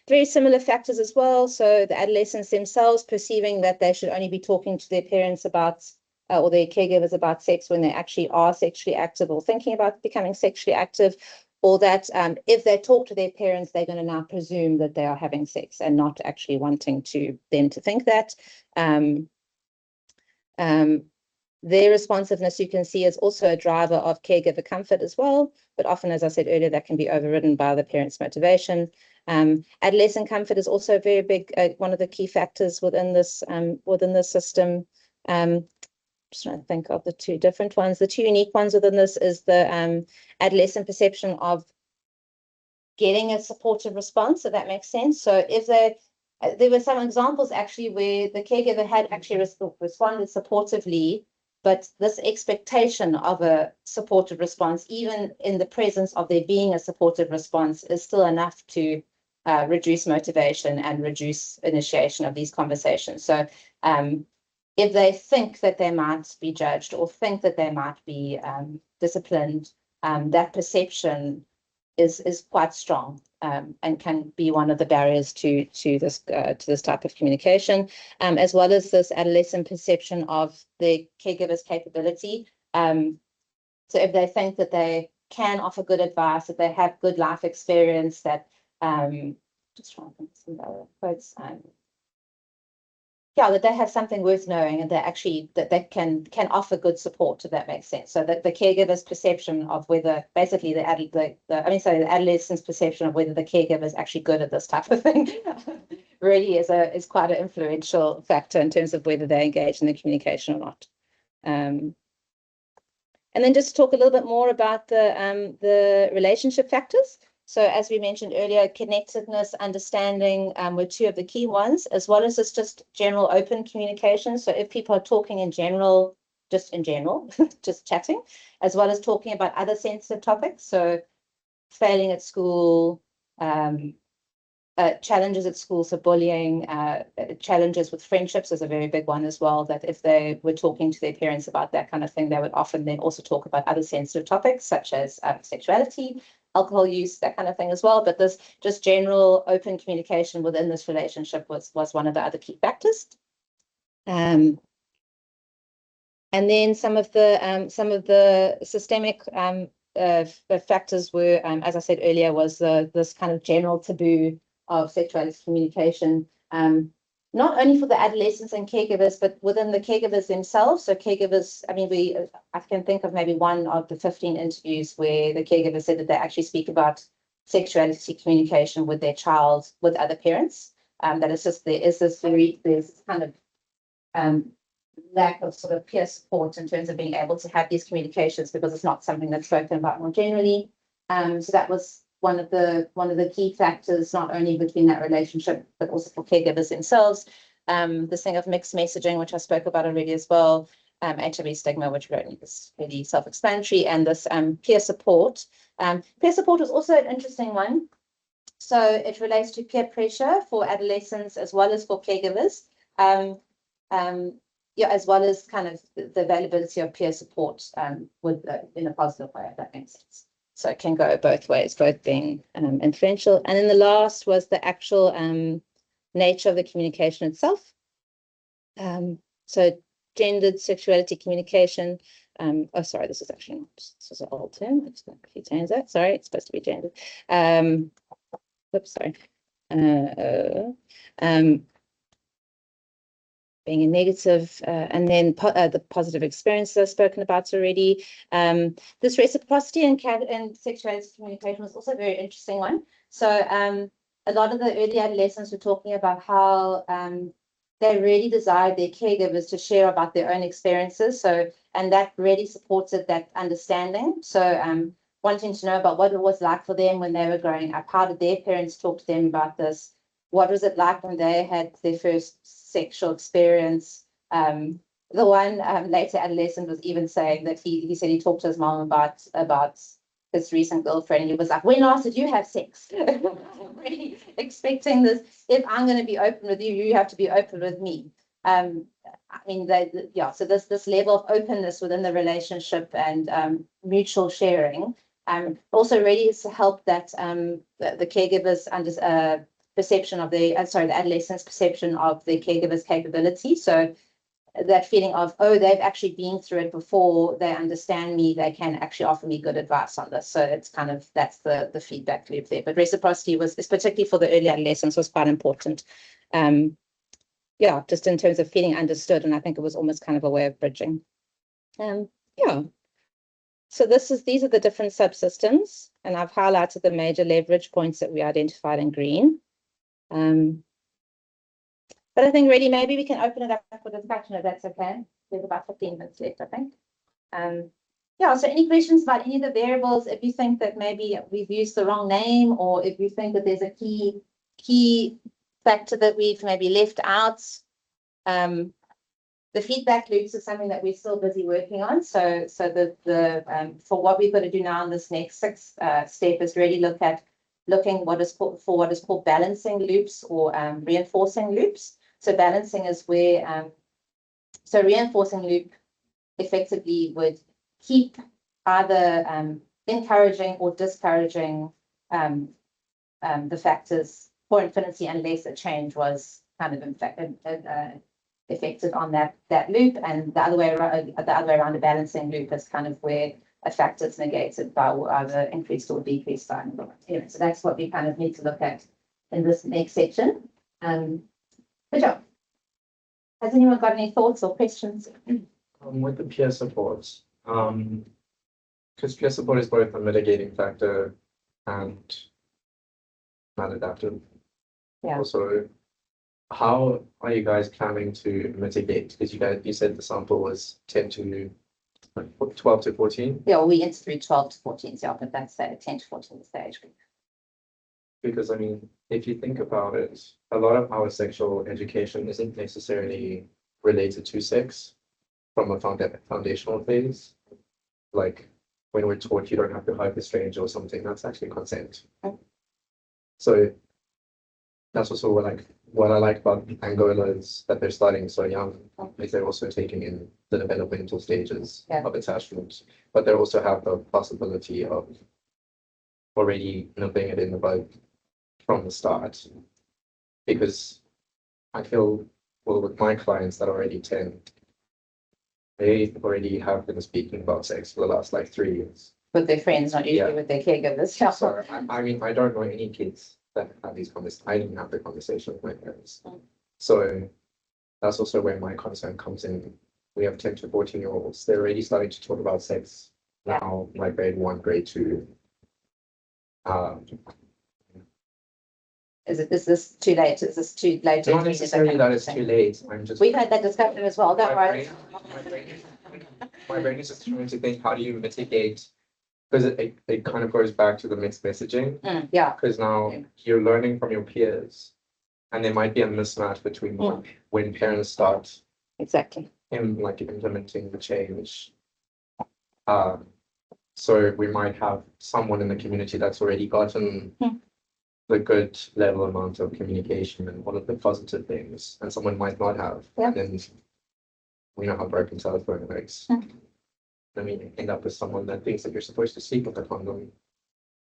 very similar factors as well. So the adolescents themselves perceiving that they should only be talking to their parents about or their caregivers about sex when they actually are sexually active or thinking about becoming sexually active, or that if they talk to their parents, they're going to now presume that they are having sex and not actually wanting them to think that. Their responsiveness, you can see, is also a driver of caregiver comfort as well. But often, as I said earlier, that can be overridden by the parent's motivation. Adolescent comfort is also a very big, one of the key factors within this system. Just trying to think of the two different ones. The two unique ones within this is the adolescent perception of getting a supportive response, if that makes sense. So if there were some examples actually where the caregiver had actually responded supportively, but this expectation of a supportive response, even in the presence of there being a supportive response, is still enough to reduce motivation and reduce initiation of these conversations. So if they think that they might be judged or think that they might be disciplined, that perception is quite strong and can be one of the barriers to this type of communication, as well as this adolescent perception of the caregiver's capability. So if they think that they can offer good advice, that they have good life experience, that just trying to think of some other quotes. That they have something worth knowing, and that they can offer good support, if that makes sense. So that the caregiver's perception of whether basically the adolescent's perception of whether the caregiver is actually good at this type of thing really is quite an influential factor in terms of whether they engage in the communication or not. And then just talk a little bit more about the relationship factors. So as we mentioned earlier, connectedness, understanding were two of the key ones, as well as just general open communication. So if people are talking in general, just just chatting, as well as talking about other sensitive topics. So failing at school, challenges at school, so bullying, challenges with friendships is a very big one as well, that if they were talking to their parents about that kind of thing, they would often then also talk about other sensitive topics such as sexuality, alcohol use, that kind of thing as well. But this just general open communication within this relationship was one of the other key factors. And then some of the systemic factors were, as I said earlier, was this kind of general taboo of sexuality communication, not only for the adolescents and caregivers, but within the caregivers themselves. So caregivers, I mean, I can think of maybe one of the 15 interviews where the caregiver said that they actually speak about sexuality communication with their child, with other parents. That it's just, there's this kind of lack of sort of peer support in terms of being able to have these communications, because it's not something that's spoken about more generally. So that was one of the key factors, not only between that relationship, but also for caregivers themselves. This thing of mixed messaging, which I spoke about already as well, HIV stigma, which we don't need, is really self-explanatory, and this peer support. Peer support was also an interesting one. So it relates to peer pressure for adolescents as well as for caregivers. Yeah, as well as kind of the availability of peer support with in a positive way, if that makes sense. So it can go both ways, both being influential. And then the last was the actual nature of the communication itself. So gendered sexuality communication. Oh, sorry, this is actually not, this is an old term. Let's quickly change that. Sorry, it's supposed to be gendered. Oops, sorry. Being a negative, and then the positive experiences I've spoken about already. This reciprocity and sexuality communication was also a very interesting one. So a lot of the early adolescents were talking about how they really desired their caregivers to share about their own experiences. So, and that really supported that understanding. So wanting to know about what it was like for them when they were growing up. How did their parents talk to them about this? What was it like when they had their first sexual experience? The one later adolescent was even saying that he said he talked to his mom about his recent girlfriend. He was like, "When last did you have sex?" Really expecting this. If I'm going to be open with you, you have to be open with me. I mean, yeah. So this level of openness within the relationship and mutual sharing also really is to help that the caregivers perception of the adolescent's perception of the caregiver's capability. So that feeling of, oh, they've actually been through it before, they understand me, they can actually offer me good advice on this. So it's kind of, that's the feedback loop there. But reciprocity is particularly for the early adolescents, was quite important. Yeah, just in terms of feeling understood, and I think it was almost kind of a way of bridging. Yeah. So these are the different subsystems, and I've highlighted the major leverage points that we identified in green. But I think really maybe we can open it up for discussion if that's okay. There's about 15 minutes left, I think. Yeah, so any questions about any of the variables, if you think that maybe we've used the wrong name, or if you think that there's a key factor that we've maybe left out. The feedback loops is something that we're still busy working on. So for what we've got to do now in this next sixth step is really looking what is called balancing loops or reinforcing loops. So balancing is where so reinforcing loop effectively would keep either encouraging or discouraging the factors for infinity unless a change was kind of affected on that loop, and the other way around, a balancing loop is kind of where a factor is negated by either increased or decreased by another. So that's what we kind of need to look at in this next section. Good job. Has anyone got any thoughts or questions? With the peer support, because peer support is both a mitigating factor and maladaptive. Yeah. Also, how are you guys planning to mitigate? Because you said the sample was 12 to 14. Yeah, we interviewed 12 to 14, so but that's 10 to 14 is the age group. Because I mean, if you think about it, a lot of our sexual education isn't necessarily related to sex from a foundational phase. Like when we're taught you don't have to hug a stranger or something, that's actually consent. So that's also what I like about Angola is that they're starting so young, is they're also taking in the developmental stages of attachment, but they also have the possibility of already nipping it in the bud from the start. Because I feel, well, with my clients that are already 10, they already have been speaking about sex for the last like 3 years. With their friends, not usually with their caregivers. So I mean, I don't know any kids that have these conversations. I didn't have the conversation with my parents. So that's also where my concern comes in. We have 10 to 14-year-olds. They're already starting to talk about sex now, like grade 1, grade 2. Is this too late? Is this too late? Not necessarily that it's too late. I'm just. We've had that discussion as well, don't worry. My brain is just trying to think, how do you mitigate? Because it kind of goes back to the mixed messaging. Yeah. Because now you're learning from your peers, and there might be a mismatch between when parents start Exactly. implementing the change. So we might have someone in the community that's already gotten the good level amount of communication and all of the positive things, and someone might not have. And then we know how broken telephone works. I mean, you end up with someone that thinks that you're supposed to sleep with a condom,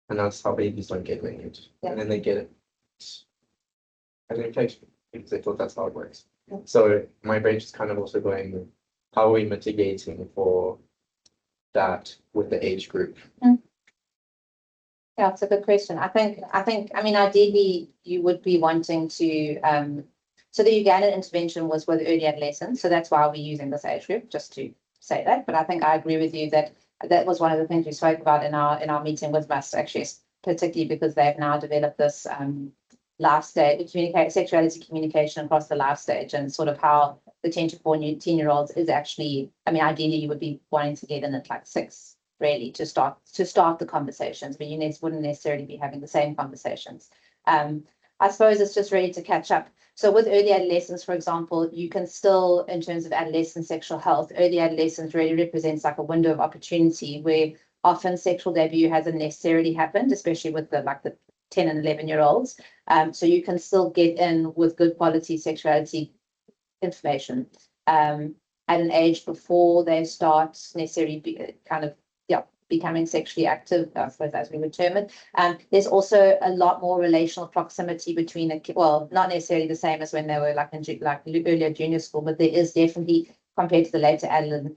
and that's how babies don't get married. And then they get it as an infection because they thought that's how it works. So my brain's just kind of also going, how are we mitigating for that with the age group? Yeah, it's a good question. I mean, ideally, you would be wanting to, so the Ugandan intervention was with early adolescents. So that's why we're using this age group, just to say that. But I think I agree with you that that was one of the things we spoke about in our meeting with MUST, actually, particularly because they've now developed this life stage, sexuality communication across the life stage, and sort of how the 10 to 14-year-olds is actually, I mean, ideally, you would be wanting to get in at like 6. Really, to start the conversations, but you wouldn't necessarily be having the same conversations. I suppose it's just really to catch up. So with early adolescence, for example, you can still, in terms of adolescent sexual health, early adolescence really represents like a window of opportunity where often sexual debut hasn't necessarily happened, especially with the 10 and 11-year-olds. So you can still get in with good quality sexuality information at an age before they start necessarily becoming sexually active, I suppose as we would term it. There's also a lot more relational proximity between not necessarily the same as when they were in earlier junior school, but there is definitely, compared to the later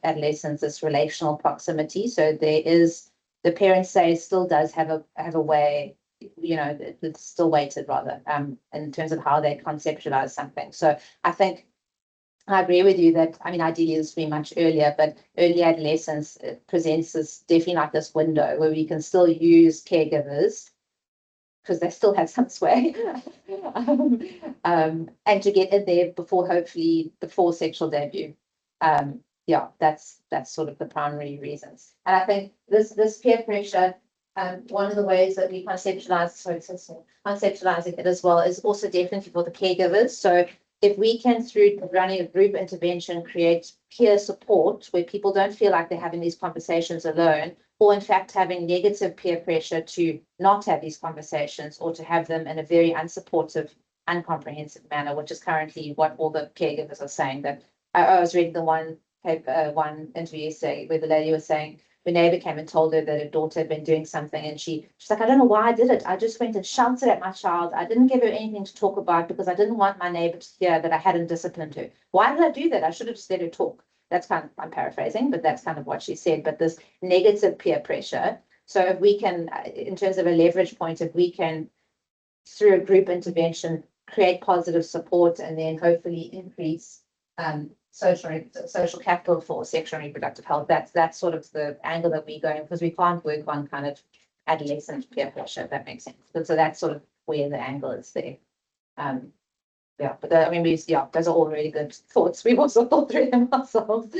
adolescence, this relational proximity. So there is, the parents say, still does have a way, it's still weighted rather, in terms of how they conceptualize something. So I think I agree with you that, I mean, ideally it's very much earlier, but early adolescence presents this definitely like this window where we can still use caregivers because they still have some sway, and to get in there before sexual debut. That's sort of the primary reasons. And I think this peer pressure, one of the ways that we conceptualizing it as well is also definitely for the caregivers. So if we can, through running a group intervention, create peer support where people don't feel like they're having these conversations alone, or in fact having negative peer pressure to not have these conversations or to have them in a very unsupportive, uncomprehensive manner, which is currently what all the caregivers are saying. That I was reading the one interview yesterday where the lady was saying, her neighbor came and told her that her daughter had been doing something, and she's like, I don't know why I did it. I just went and shouted at my child. I didn't give her anything to talk about because I didn't want my neighbor to hear that I hadn't disciplined her. Why did I do that? I should have just let her talk. That's kind of, I'm paraphrasing, but that's kind of what she said. But this negative peer pressure. So if we can, in terms of a leverage point, if we can, through a group intervention, create positive support and then hopefully increase social capital for sexual and reproductive health. That's sort of the angle that we're going, because we can't work on kind of adolescent peer pressure, if that makes sense. So that's sort of where the angle is there. But I mean, those are all really good thoughts. We've also thought through them ourselves.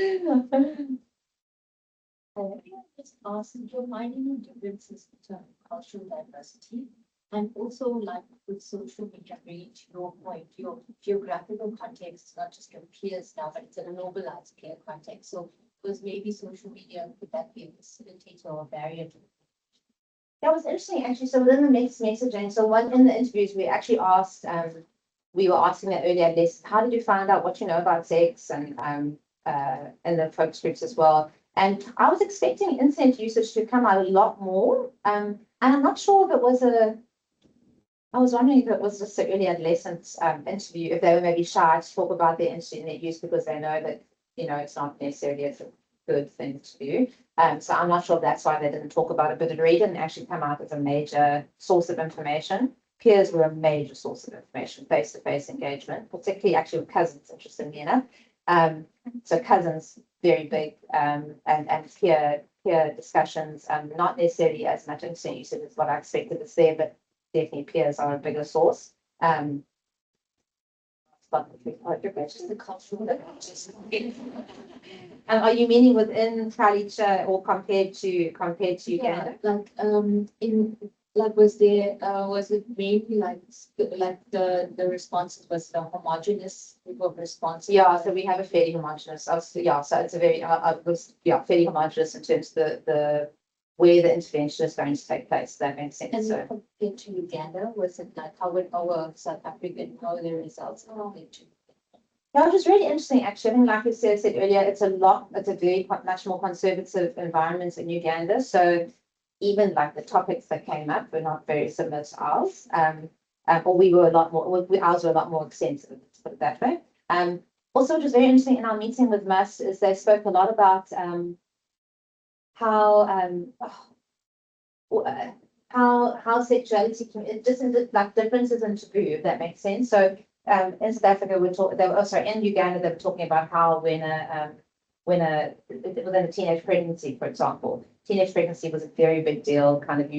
Just ask, do you mind any differences between cultural diversity And also, like with social media, really to your point, your geographical context is not just your peers now, but it's a globalized peer context. So, because maybe social media, could that be a facilitator or a barrier to? That was interesting, actually. So within the mixed messaging, so one in the interviews, we actually asked, we were asking that earlier, this, how did you find out what you know about sex and in the focus groups as well? And I was expecting internet usage to come out a lot more. And I'm not sure if it was I was wondering if it was just an early adolescent interview, if they were maybe shy to talk about their internet use because they know that, you know, it's not necessarily a good thing to do. So I'm not sure if that's why they didn't talk about it, but it really didn't actually come out as a major source of information. Peers were a major source of information, face-to-face engagement, particularly actually with cousins, interestingly enough. So cousins, very big, and peer discussions, not necessarily as much instant usage as what I expected to see, but definitely peers are a bigger source. Just the cultural. And are you meaning within Khalicha or compared to Uganda? Was it mainly like the responses was the homogeneous group of responses? Yeah, so we have a fairly homogeneous. So it's a very fairly homogeneous in terms of the where the intervention is going to take place. That makes sense. And So compared to Uganda, was it like how would our South African know the results compared to? yeah, it was really interesting actually. I think, like I said earlier, it's a very much more conservative environment in Uganda. So even like the topics that came up were not very similar to ours. Or we were a lot more, ours were a lot more extensive, let's put it that way. Also, which was very interesting in our meeting with Mas is they spoke a lot about how sexuality can just in the, like differences in taboo, if that makes sense. So in South Africa, in Uganda, they were talking about how within a teenage pregnancy, for example, teenage pregnancy was a very big deal. Kind of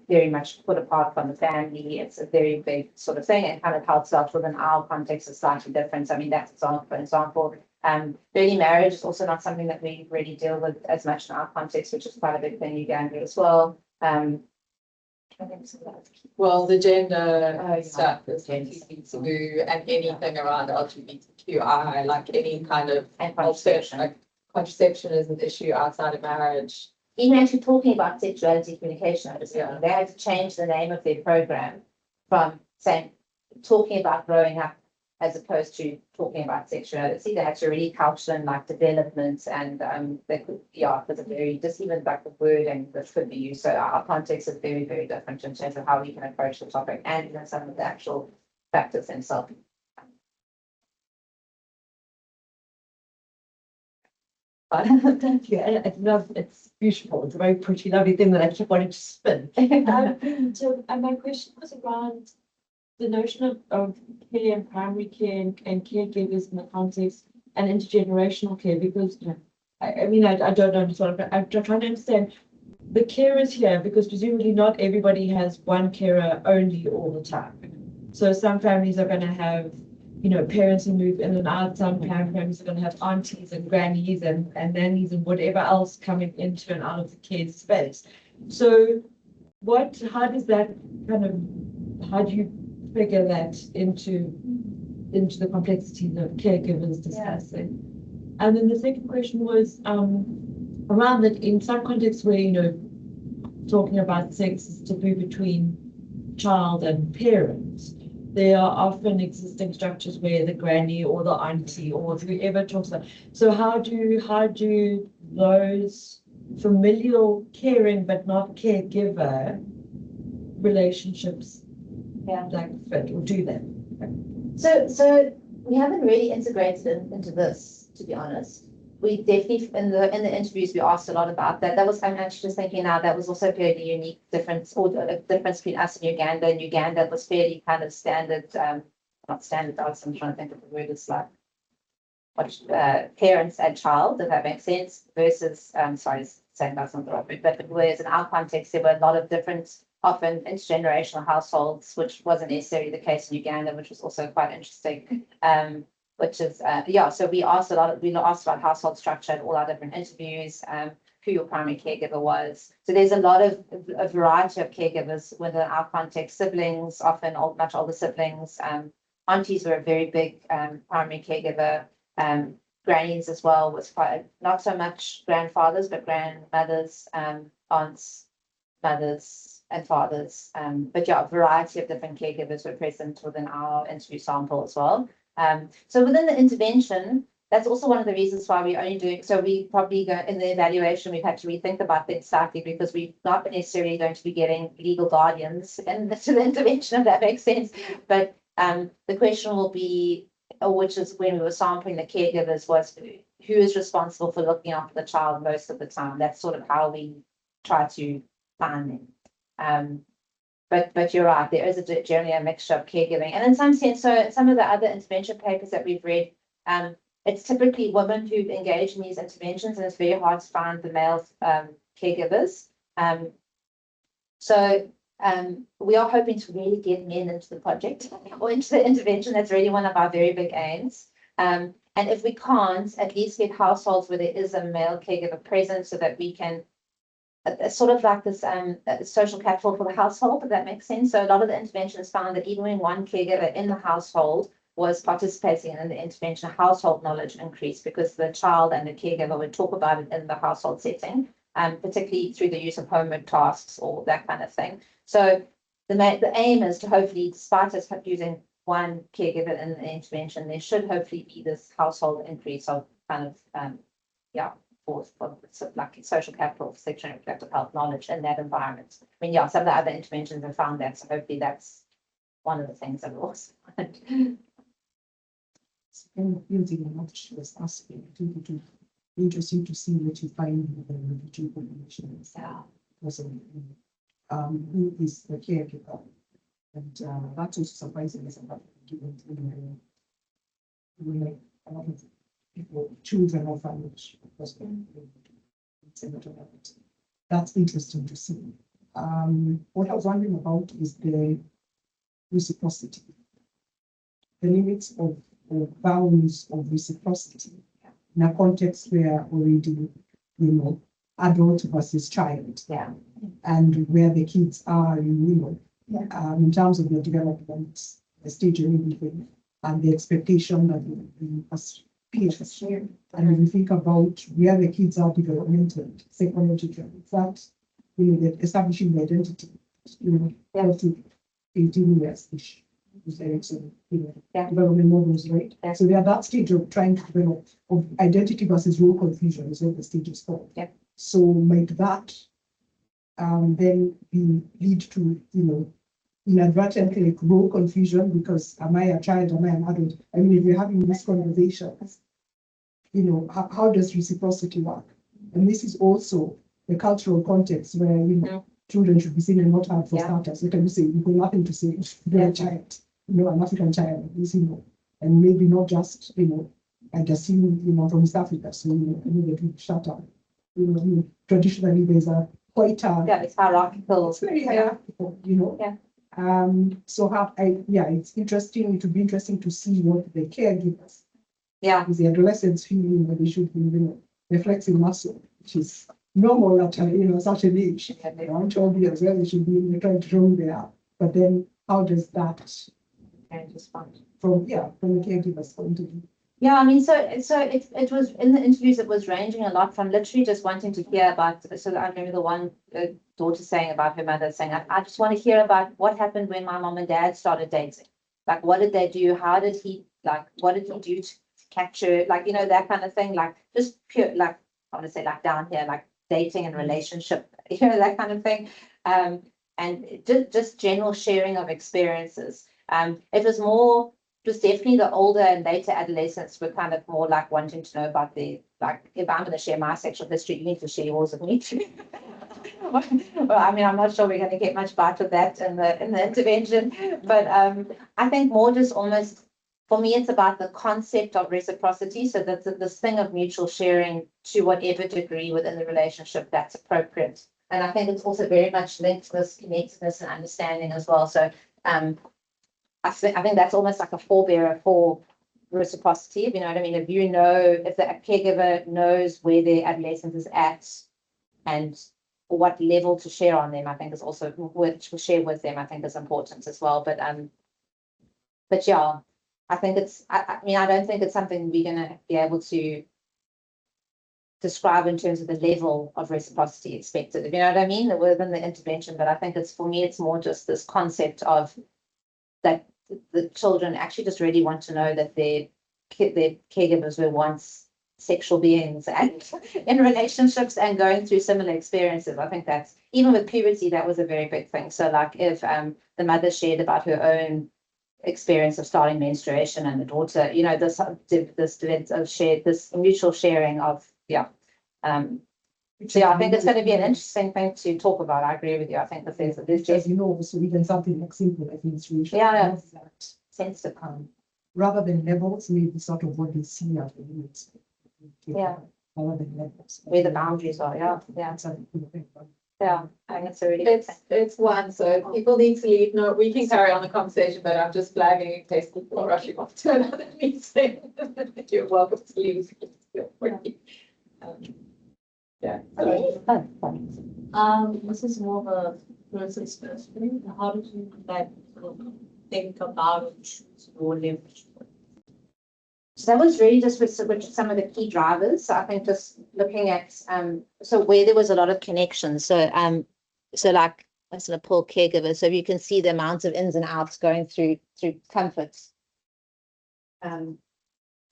very much put apart from the family. It's a very big sort of thing, and kind of helps out within our context is slightly different. I mean, that's for example. Early marriage is also not something that we really deal with as much in our context, which is quite a big thing in Uganda as well. Well, the gender yeah. stuff is completely taboo, and anything around LGBTQI, like any kind of And contraception. like contraception is an issue outside of marriage. Even actually talking about sexuality communication, Yeah. they had to change the name of their program from saying talking about growing up as opposed to talking about sexuality. They had to really couch in like development and they could, because of very just even like the wording that could be used. So our context is very, very different in terms of how we can approach the topic and even some of the actual factors themselves. Thank you. I love it's beautiful. It's a very pretty, lovely thing that I keep wanting to spin. My question was around the notion of care and primary care and caregivers in the context and intergenerational care, because I mean, I don't understand, but I'm trying to understand the carers here, because presumably not everybody has one carer only all the time. So some families are going to have, you know, parents who move in and out. Some families are going to have aunties and grannies and nannies and whatever else coming into and out of the care space. So how does that how do you figure that into the complexities of caregivers discussing? Yeah. And then the second question was around that in some contexts where, you know, talking about sex is taboo between child and parents, there are often existing structures where the granny or the auntie or whoever talks about. So how do those familial caring but not caregiver relationships like fit, or do them? So we haven't really integrated into this, to be honest. We definitely in the interviews we asked a lot about that. That was, I'm actually just thinking now, that was also a fairly unique difference, or a difference between us and Uganda. In Uganda, it was fairly kind of standard, not standardized. I'm trying to think of the word. It's like parents and child, if that makes sense. Versus, sorry, saying that's not the right word, but whereas in our context there were a lot of different, often intergenerational households, which wasn't necessarily the case in Uganda, which was also quite interesting. which is, yeah, so we asked about household structure at all our different interviews, who your primary caregiver was. So there's a variety of caregivers within our context, siblings, often much older siblings. Aunties were a very big primary caregiver. Grannies as well was quite, not so much grandfathers, but grandmothers, aunts, mothers, and fathers. But yeah, a variety of different caregivers were present within our interview sample as well. So within the intervention, that's also one of the reasons why we only doing, so we probably go in the evaluation, we've had to rethink about things slightly because we're not necessarily going to be getting legal guardians into the intervention, if that makes sense. But the question will be, which is when we were sampling the caregivers, was who is responsible for looking after the child most of the time. That's sort of how we try to find them. But you're right, there is generally a mixture of caregiving. And in some sense, so some of the other intervention papers that we've read, it's typically women who've engaged in these interventions, and it's very hard to find the male caregivers. So we are hoping to really get men into the project or into the intervention. That's really one of our very big aims. And if we can't, at least get households where there is a male caregiver present so that we can sort of like this social capital for the household, if that makes sense. So a lot of the interventions found that even when one caregiver in the household was participating in the intervention, household knowledge increased because the child and the caregiver would talk about it in the household setting, particularly through the use of homework tasks or that kind of thing. So the aim is to hopefully, despite us using one caregiver in the intervention, there should hopefully be this household increase of kind of, for like social capital, sexual and reproductive health knowledge in that environment. I mean, yeah, some of the other interventions have found that, so hopefully that's one of the things that will also find. And building on what she was asking, I think it would be interesting to see what you find in the refugee population. Yeah. Because who is the caregiver? And that's also surprising as a given like a lot of people, children or families, because that's interesting to see. What I was wondering about is the reciprocity, the limits of or bounds of reciprocity in a context where already, adult versus child, and where the kids are, in terms of their development, the stage of everything, and the expectation that we as peers share. And when we think about where the kids are developmental, psychologically, that the establishing the identity, 18 years-ish. Development models, right? Yeah. So they are that stage of trying to develop of identity versus role confusion is what the stage is called. Yeah. So might that then lead to inadvertently like role confusion, because am I a child, am I an adult? I mean, if you're having this conversation, how does reciprocity work? And this is also the cultural context where children should be seen and not heard for starters. So can you say you've got nothing to say, you're a child, an African child, and maybe not just, I just see, from East Africa, so that we shut up. Traditionally there's a quite it's hierarchical. it's very hierarchical, So it's interesting, it would be interesting to see what the caregivers, because the adolescents feel that they should be, reflecting muscle, which is normal at such an age. Around 12 years, where they should be trying to show they are. But then how does that respond from the caregiver's point of view? Yeah, I mean, so it was in the interviews, it was ranging a lot from literally just wanting to hear about, so I remember the one daughter saying about her mother saying, I just want to hear about what happened when my mom and dad started dating. Like, what did they do? How did he, what did he do to capture, that kind of thing, just pure, I want to say down here, dating and relationship, that kind of thing. And just general sharing of experiences. It was definitely the older and later adolescents were kind of more wanting to know about if I'm going to share my sexual history, you need to share yours with me too. Well, I mean, I'm not sure we're going to get much bite of that in the intervention, but I think more just almost, for me, it's about the concept of reciprocity. So that's this thing of mutual sharing to whatever degree within the relationship that's appropriate. And I think it's also very much linked to this connectedness and understanding as well. So I think that's almost like a forebearer for reciprocity, if you know what I mean. If you know, if the caregiver knows where their adolescent is at and what level to share on them, I think is also which to share with them, I think is important as well. But yeah, I think it's, I mean, I don't think it's something we're gonna be able to describe in terms of the level of reciprocity expected, if you know what I mean, within the intervention. But I think it's, for me, it's more just this concept of that the children actually just really want to know that their caregivers were once sexual beings and in relationships and going through similar experiences. I think that's, even with puberty, that was a very big thing. So like if the mother shared about her own experience of starting menstruation and the daughter, you know, this event of shared, this mutual sharing of, yeah. So yeah, I think it's going to be an interesting thing to talk about. I agree with you. I think that there's As you know, so even something like simple like menstruation. Yeah. has that, sensitive. rather than levels, maybe sort of what they see as the limits. Yeah. Rather than levels. Where the boundaries are, yeah. That's a good thing. Yeah, I think it's a really good thing. It's one, so if people need to leave, no, we can carry on the conversation, but I'm just flagging in case people are rushing off to another meeting. You're welcome to leave. Feel free. Yeah. Okay. This is more of a process question. How did you like think about and choose your leverage? So that was really just with some of the key drivers. So I think just looking at so where there was a lot of connections. So so like I sort of pull caregiver. So you can see the amount of ins and outs going through comforts.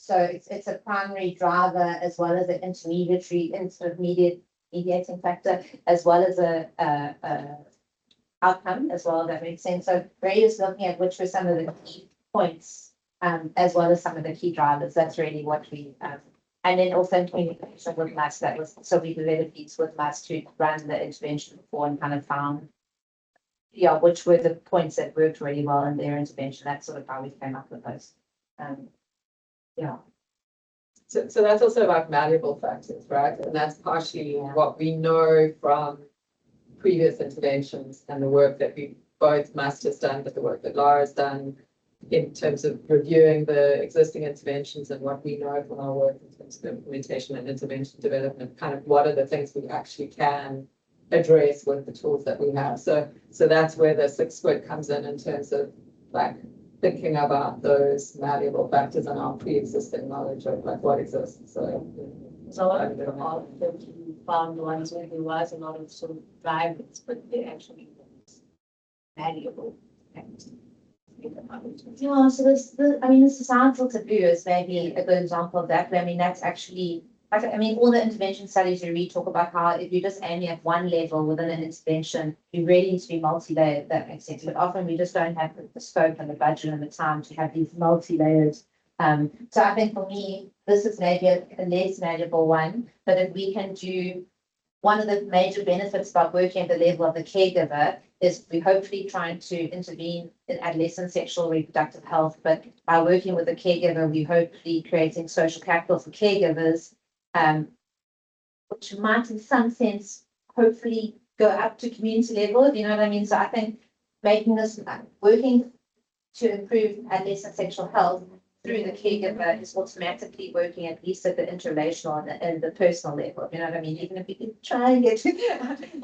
So it's a primary driver as well as an mediating factor, as well as a outcome as well. That makes sense. So really just looking at which were some of the key points, as well as some of the key drivers. That's really what we, and then also in communication with MAS, that was, so we developed these with MAS to run the intervention before and kind of found, yeah, which were the points that worked really well in their intervention. That's sort of how we came up with those. Yeah. So that's also about malleable factors, right? And that's partially what we know from previous interventions and the work that we both Master's done, but the work that Lara's done in terms of reviewing the existing interventions and what we know from our work in terms of implementation and intervention development, kind of what are the things we actually can address with the tools that we have. So that's where the 6 squid comes in terms of like thinking about those malleable factors and our pre-existing knowledge of like what exists. So You found ones where there was a lot of sort of drivers, but they actually malleable. Yeah, so I mean, the societal taboo is maybe a good example of that. But I mean, that's actually, I mean, all the intervention studies you read talk about how if you're just aiming at one level within an intervention, you really need to be multi-layered. That makes sense. But often we just don't have the scope and the budget and the time to have these multi-layered. So I think for me, this is maybe a less manageable one. But if we can do, one of the major benefits about working at the level of the caregiver is we're hopefully trying to intervene in adolescent sexual reproductive health. But by working with the caregiver, we're hopefully creating social capital for caregivers, which might in some sense hopefully go up to community level, if you know what I mean. So I think making this, working to improve adolescent sexual health through the caregiver is automatically working at least at the interrelational and the personal level, you know what I mean? Even if we can try and get, so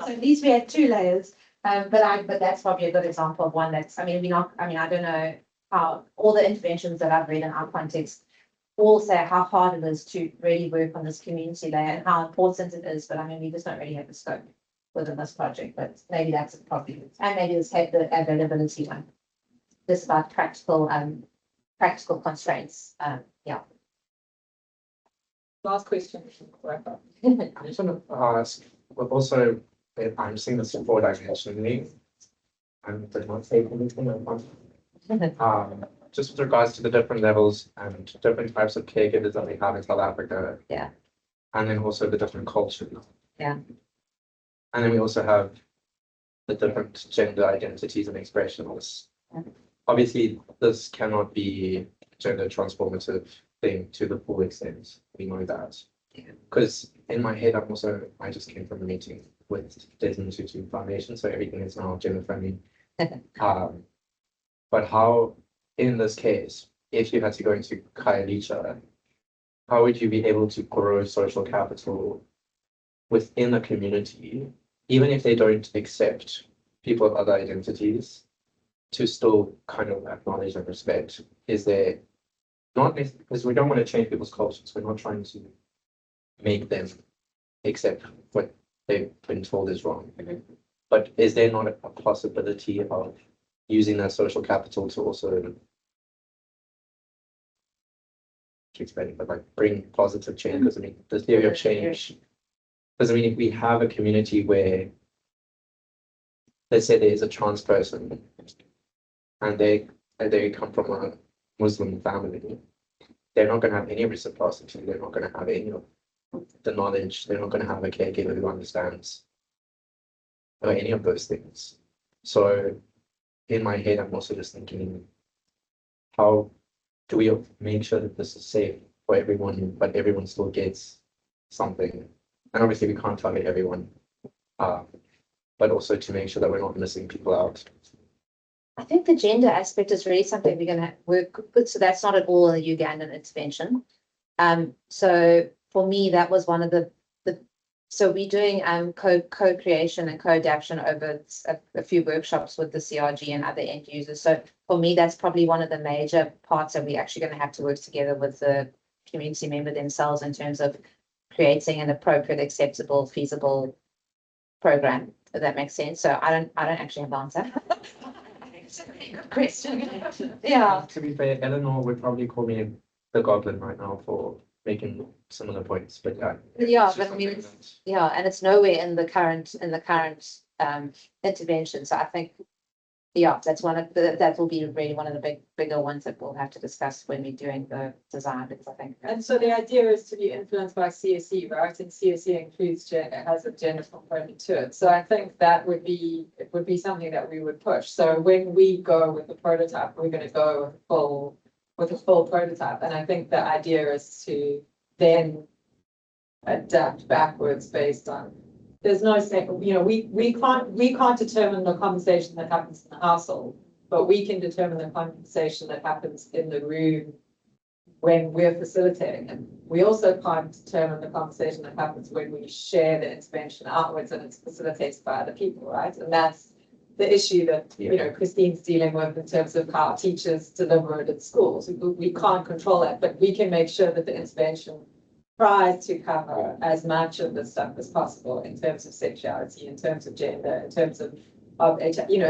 at least we have 2 layers. But that's probably a good example of one that's, I mean, I don't know how all the interventions that I've read in our context all say how hard it is to really work on this community layer and how important it is. But I mean, we just don't really have the scope within this project, but maybe that's a problem. And maybe it's the availability one. Just about practical constraints. Yeah. last question. I just want to ask, but also, if I'm seeing this 4-dimensionally, and did not say anything. Just with regards to the different levels and different types of caregivers that we have in South Africa. Yeah. And then also the different cultures. Yeah. And then we also have the different gender identities and expressions. Yeah. Obviously, this cannot be gender transformative thing to the full extent. We know that. Because in my head, I just came from a meeting with Desmond Tutu Foundation, so everything is now gender friendly. But how, in this case, if you had to go into Khayelitsha, how would you be able to grow social capital within a community, even if they don't accept people of other identities, to still kind of acknowledge and respect? Is there not because we don't want to change people's cultures. We're not trying to make them accept what they've been told is wrong. But is there not a possibility of using that social capital to also explain, but like bring positive change? Because I mean, the theory of change. Because I mean, if we have a community where, let's say there is a trans person, and they come from a Muslim family, they're not going to have any reciprocity. They're not going to have any of the knowledge. They're not going to have a caregiver who understands or any of those things. So in my head, I'm also just thinking, how do we make sure that this is safe for everyone, but everyone still gets something? And obviously we can't target everyone, but also to make sure that we're not missing people out. I think the gender aspect is really something we're going to work with. So that's not at all a Ugandan intervention. So for me, that was one of the so we're doing co-creation and co-adaptation over a few workshops with the CRG and other end users. So for me, that's probably one of the major parts that we're actually going to have to work together with the community member themselves in terms of creating an appropriate, acceptable, feasible program. If that makes sense. So I don't actually have the answer. It's a very good question. Yeah. To be fair, Eleanor would probably call me the goblin right now for making similar points, but yeah. Yeah, but I mean, and it's nowhere in the current intervention. So I think, yeah, that's one of that will be really one of the bigger ones that we'll have to discuss when we're doing the design, because I think. And so the idea is to be influenced by CSE, right? And CSE includes gender, has a gender component to it. So I think that would be something that we would push. So when we go with the prototype, we're going to go with a full prototype. And I think the idea is to then adapt backwards based on, there's no, we can't determine the conversation that happens in the household, but we can determine the conversation that happens in the room when we're facilitating it. We also can't determine the conversation that happens when we share the intervention outwards and it's facilitated by other people, right? And that's the issue that, Christine's dealing with in terms of how teachers deliver it at schools. We can't control that, but we can make sure that the intervention tries to cover as much of this stuff as possible in terms of sexuality, in terms of gender, in terms of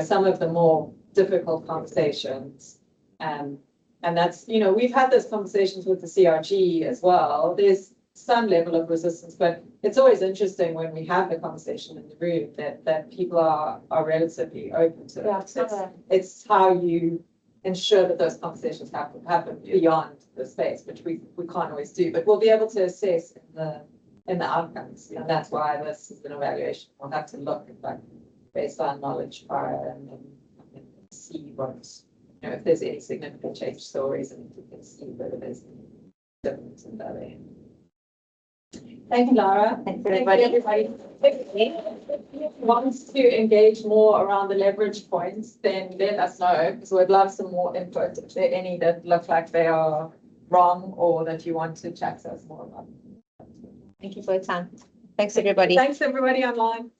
some of the more difficult conversations. And that's, we've had those conversations with the CRG as well. There's some level of resistance, but it's always interesting when we have the conversation in the room that people are relatively open to it. It's how you ensure that those conversations happen beyond the space, which we can't always do, but we'll be able to assess in the outcomes. And that's why this is an evaluation. We'll have to look at based on knowledge prior and see what, if there's any significant change stories, and we can see whether there's difference in that way. Thank you, Lara. Thanks everybody. If you want to engage more around the leverage points, then let us know, because we'd love some more input. If there are any that look like they are wrong or that you want to chat to us more about. Thank you for your time. Thanks everybody. Thanks everybody online.